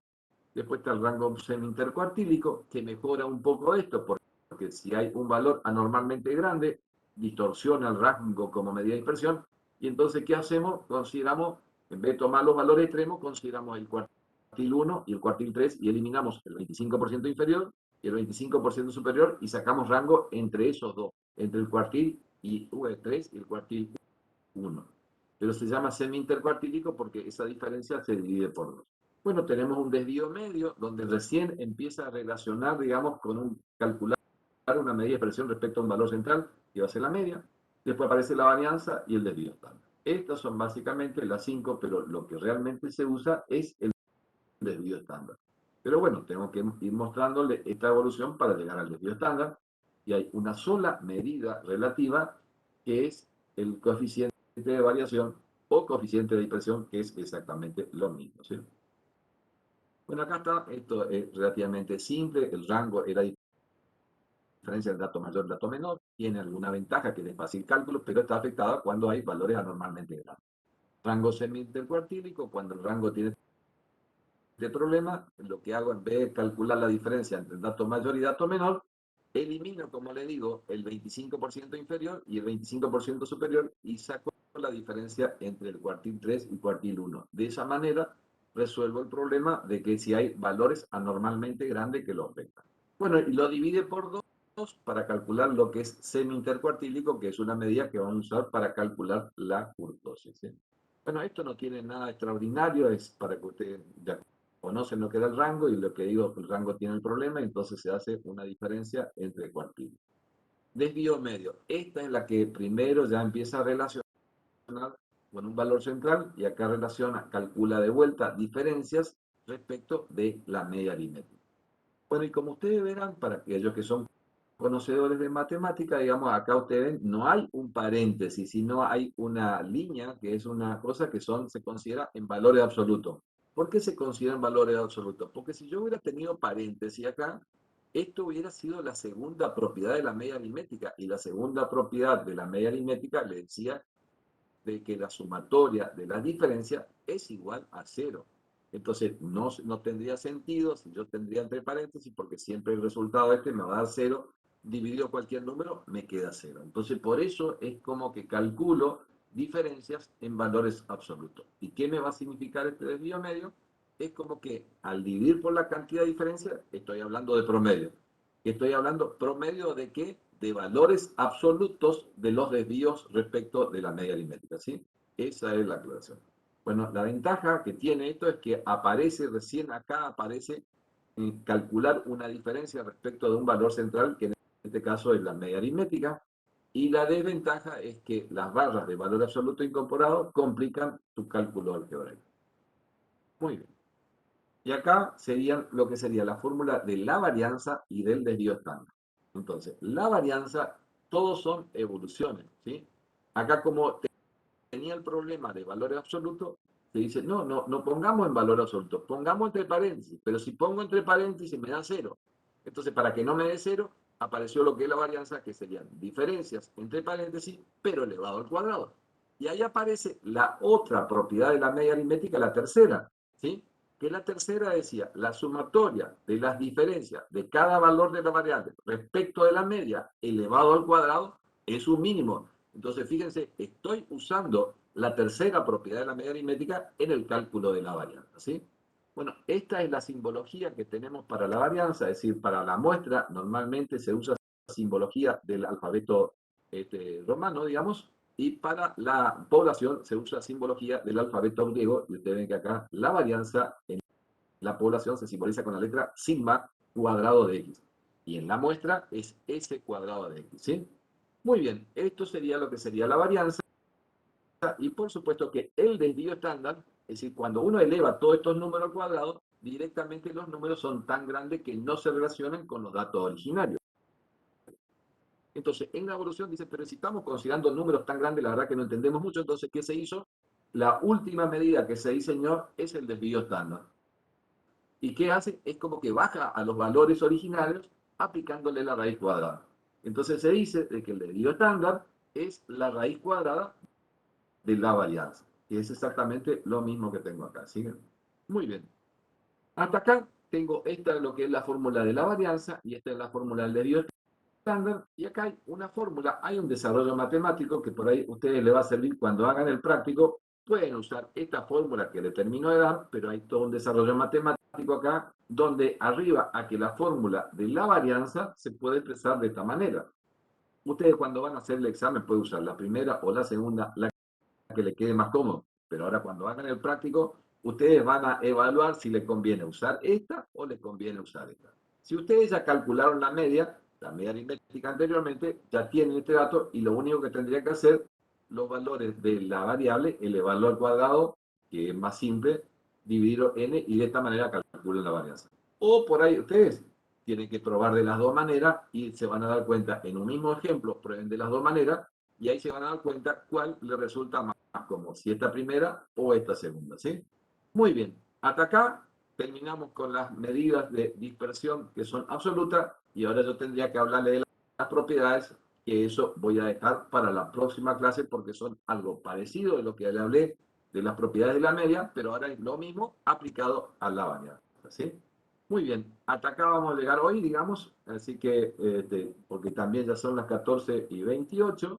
Después está el rango semi-intercuartílico, que mejora un poco esto, porque si hay un valor anormalmente grande, distorsiona el rango como medida de dispersión, y entonces, ¿qué hacemos? Consideramos, en vez de tomar los valores extremos, consideramos el cuartil 1 y el cuartil 3, y eliminamos el 25% inferior y el 25% superior, y sacamos rango entre esos dos, entre el cuartil 3 y el cuartil 1. Pero se llama semi-intercuartílico porque esa diferencia se divide por 2. Bueno, tenemos un desvío medio, donde recién empieza a relacionar, digamos, calcular una medida de presión respecto a un valor central, que va a ser la media. Después aparece la varianza y el desvío estándar. Estas son básicamente las 5, pero lo que realmente se usa es el desvío estándar. Pero bueno, tengo que ir mostrándole esta evolución para llegar al desvío estándar, y hay una sola medida relativa, que es el coeficiente de variación o coeficiente de dispersión, que es exactamente lo mismo, ¿sí? Bueno, acá está, esto es relativamente simple, el rango es la diferencia del dato mayor y dato menor, tiene alguna ventaja que es de fácil cálculo, pero está afectada cuando hay valores anormalmente grandes. Rango semi-intercuartílico, cuando el rango tiene este problema, lo que hago, en vez de calcular la diferencia entre el dato mayor y dato menor, elimino, como le digo, el 25% inferior y el 25% superior, y saco la diferencia entre el cuartil 3 y el cuartil 1. De esa manera resuelvo el problema de que si hay valores anormalmente grandes que lo afectan. Bueno, y lo divide por 2 para calcular lo que es semi-intercuartílico, que es una medida que vamos a usar para calcular la kurtosis, ¿sí? Bueno, esto no tiene nada extraordinario, es para que ustedes ya conocen lo que da el rango, y lo que digo, el rango tiene el problema, entonces se hace una diferencia entre cuartiles. Desvío medio. Esta es la que primero ya empieza a relacionar con un valor central, y acá calcula de vuelta diferencias respecto de la media aritmética. Bueno, y como ustedes verán, para aquellos que son conocedores de matemática, digamos, acá ustedes ven, no hay un paréntesis, sino hay una línea, que es una cosa que se considera en valores absolutos. ¿Por qué se consideran valores absolutos? Porque si yo hubiera tenido paréntesis acá, esto hubiera sido la segunda propiedad de la media aritmética, y la segunda propiedad de la media aritmética le decía de que la sumatoria de las diferencias es igual a 0. Entonces, no tendría sentido si yo tendría entre paréntesis, porque siempre el resultado me va a dar 0, dividido cualquier número, me queda 0. Entonces, por eso es como que calculo diferencias en valores absolutos. ¿Y qué me va a significar este desvío medio? Es como que al dividir por la cantidad de diferencias, estoy hablando de promedio. Estoy hablando promedio de qué? De valores absolutos de los desvíos respecto de la media aritmética, ¿sí? Esa es la aclaración. Bueno, la ventaja que tiene esto es que recién acá aparece calcular una diferencia respecto de un valor central, que en este caso es la media aritmética, y la desventaja es que las barras de valor absoluto incorporado complican tu cálculo algebraico. Muy bien. Y acá serían lo que sería la fórmula de la varianza y del desvío estándar. Entonces, la varianza, todos son evoluciones, ¿sí? Acá, como tenía el problema de valores absolutos, se dice, no pongamos en valor absoluto, pongamos entre paréntesis, pero si pongo entre paréntesis me da 0. Entonces, para que no me dé 0, apareció lo que es la varianza, que serían diferencias entre paréntesis, pero elevado al cuadrado. Y ahí aparece la otra propiedad de la media aritmética, la tercera, ¿sí? que la tercera decía, la sumatoria de las diferencias de cada valor de la variable respecto de la media elevado al cuadrado es un mínimo. Entonces, fíjense, estoy usando la tercera propiedad de la media aritmética en el cálculo de la varianza, ¿sí? Bueno, esta es la simbología que tenemos para la varianza, es decir, para la muestra normalmente se usa simbología del alfabeto romano, digamos, y para la población se usa simbología del alfabeto griego, y ustedes ven que acá la varianza en la población se simboliza con la letra sigma cuadrado de x, y en la muestra es s cuadrado de x, ¿sí? Muy bien, esto sería lo que sería la varianza, y por supuesto que el desvío estándar, es decir, cuando uno eleva todos estos números al cuadrado, directamente los números son tan grandes que no se relacionan con los datos originarios. Entonces, en la evolución dice, pero si estamos considerando números tan grandes, la verdad que no entendemos mucho, entonces, ¿qué se hizo? La última medida que se diseñó es el desvío estándar. ¿Y qué hace? Es como que baja a los valores originarios aplicándole la raíz cuadrada. Entonces se dice de que el desvío estándar es la raíz cuadrada de la varianza. Y es exactamente lo mismo que tengo acá. ¿Siguen? Muy bien. Hasta acá tengo esta es lo que es la fórmula de la varianza y esta es la fórmula del desvío estándar. Y acá hay una fórmula, hay un desarrollo matemático que por ahí a ustedes les va a servir cuando hagan el práctico. Pueden usar esta fórmula que le termino de dar, pero hay todo un desarrollo matemático acá, donde arriba a que la fórmula de la varianza se puede expresar de esta manera. Ustedes cuando van a hacer el examen pueden usar la primera o la segunda, la que le quede más cómodo. Pero ahora cuando hagan el práctico, ustedes van a evaluar si les conviene usar esta o les conviene usar esta. Si ustedes ya calcularon la media aritmética anteriormente, ya tienen este dato y lo único que tendría que hacer los valores de la variable, elevarlo al cuadrado, que es más simple, dividirlo n y de esta manera calculan la varianza. O por ahí ustedes tienen que probar de las dos maneras y se van a dar cuenta, en un mismo ejemplo, prueben de las dos maneras y ahí se van a dar cuenta cuál les resulta más cómodo, si esta primera o esta segunda, ¿sí? Muy bien, hasta acá terminamos con las medidas de dispersión que son absolutas y ahora yo tendría que hablarle de las propiedades, que eso voy a dejar para la próxima clase porque son algo parecido de lo que le hablé de las propiedades de la media, pero ahora es lo mismo aplicado a la varianza, ¿sí? Muy bien, hasta acá vamos a llegar hoy, digamos, así que, porque también ya son las 14:28,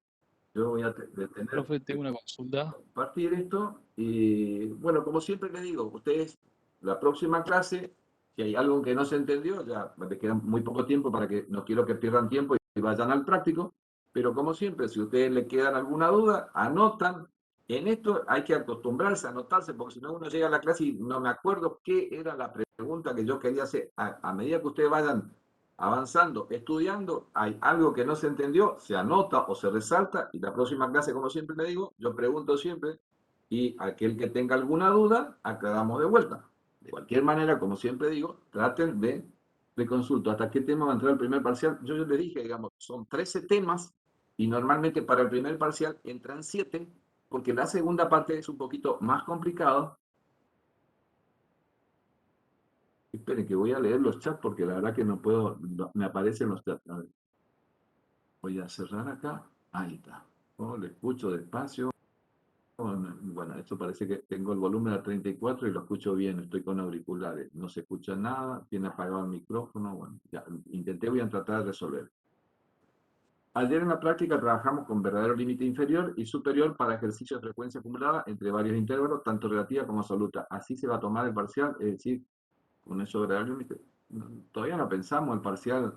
yo voy a detener. Profe, tengo una consulta. Compartir esto y, bueno, como siempre les digo, ustedes, la próxima clase, si hay algo que no se entendió, ya les queda muy poco tiempo para que, no quiero que pierdan tiempo y vayan al práctico, pero como siempre, si a ustedes les quedan alguna duda, anotan. En esto hay que acostumbrarse a anotarse, porque si no uno llega a la clase y no me acuerdo qué era la pregunta que yo quería hacer. A medida que ustedes vayan avanzando, estudiando, hay algo que no se entendió, se anota o se resalta, y la próxima clase, como siempre le digo, yo pregunto siempre, y aquel que tenga alguna duda, aclaramos de vuelta. De cualquier manera, como siempre digo, traten de consulto. ¿Hasta qué tema va a entrar el primer parcial? Yo les dije, digamos, son 13 temas, y normalmente para el primer parcial entran 7, porque la segunda parte es un poquito más complicado. Esperen que voy a leer los chats porque la verdad que no puedo, me aparecen los chats. A ver. Voy a cerrar acá. Ahí está. Oh, lo escucho despacio. Bueno, esto parece que tengo el volumen a 34 y lo escucho bien. Estoy con auriculares. No se escucha nada. Tiene apagado el micrófono. Bueno, ya intenté, voy a tratar de resolver. Al día en la práctica trabajamos con verdadero límite inferior y superior para ejercicios de frecuencia acumulada entre varios intervalos, tanto relativa como absoluta. Así se va a tomar el parcial, es decir, con eso verdadero límite. Todavía no pensamos el parcial.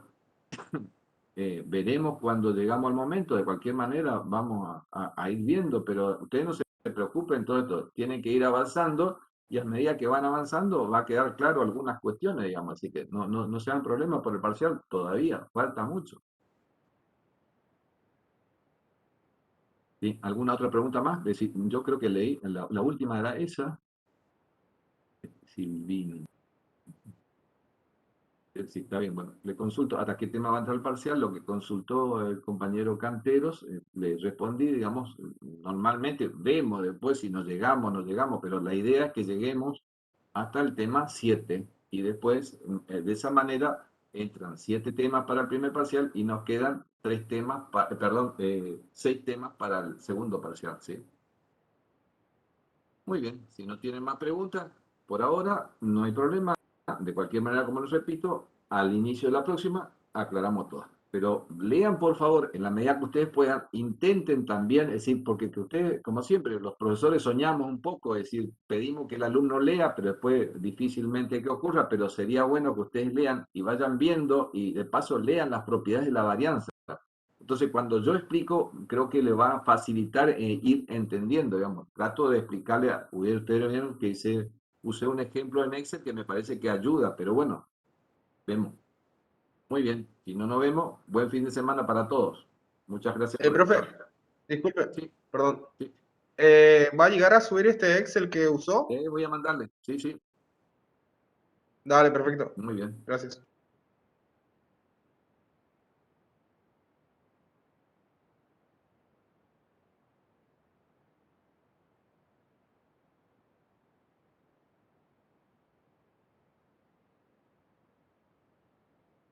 Veremos cuando llegamos al momento. De cualquier manera vamos a ir viendo, pero ustedes no se preocupen, todo esto tienen que ir avanzando y a medida que van avanzando va a quedar claro algunas cuestiones, digamos, así que no sean problemas por el parcial, todavía falta mucho. ¿Sí? ¿Alguna otra pregunta más? Yo creo que leí, la última era esa. Silvino. Sí, está bien, bueno, le consulto hasta qué tema va a entrar el parcial, lo que consultó el compañero Canteros, le respondí, digamos, normalmente vemos después si nos llegamos, pero la idea es que lleguemos hasta el tema 7 y después de esa manera entran 7 temas para el primer parcial y nos quedan 6 temas para el segundo parcial, ¿sí? Muy bien, si no tienen más preguntas, por ahora no hay problema. De cualquier manera, como les repito, al inicio de la próxima aclaramos todas. Pero lean, por favor, en la medida que ustedes puedan, intenten también, es decir, porque que ustedes, como siempre, los profesores soñamos un poco, es decir, pedimos que el alumno lea, pero después difícilmente que ocurra, pero sería bueno que ustedes lean y vayan viendo y de paso lean las propiedades de la varianza. Entonces, cuando yo explico, creo que le va a facilitar ir entendiendo, digamos. Trato de explicarle, ustedes vieron que usé un ejemplo en Excel que me parece que ayuda, pero bueno, vemos. Muy bien, si no nos vemos, buen fin de semana para todos. Muchas gracias por Profe, estar. disculpe, Sí, perdón. sí. ¿Va a llegar a subir este Excel que usó? Voy a mandarle, sí, sí. Dale, perfecto. Muy bien. Gracias.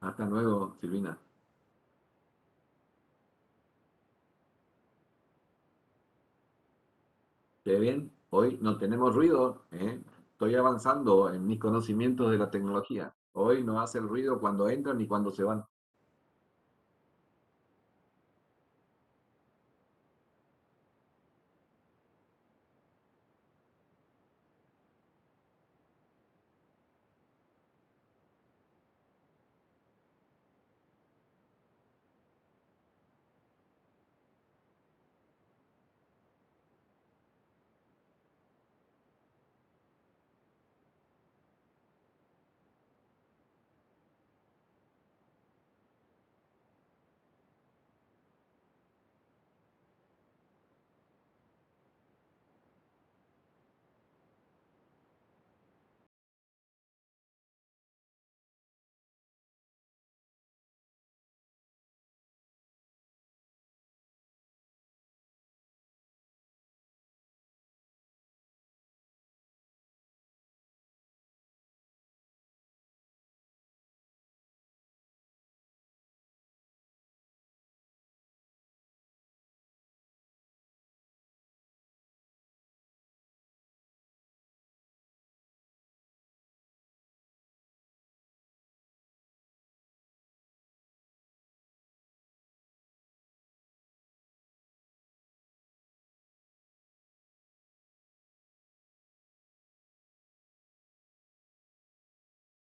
Hasta luego, Silvina. Qué bien, hoy no tenemos ruido, ¿eh? Estoy avanzando en mis conocimientos de la tecnología. Hoy no hace el ruido cuando entran ni cuando se van.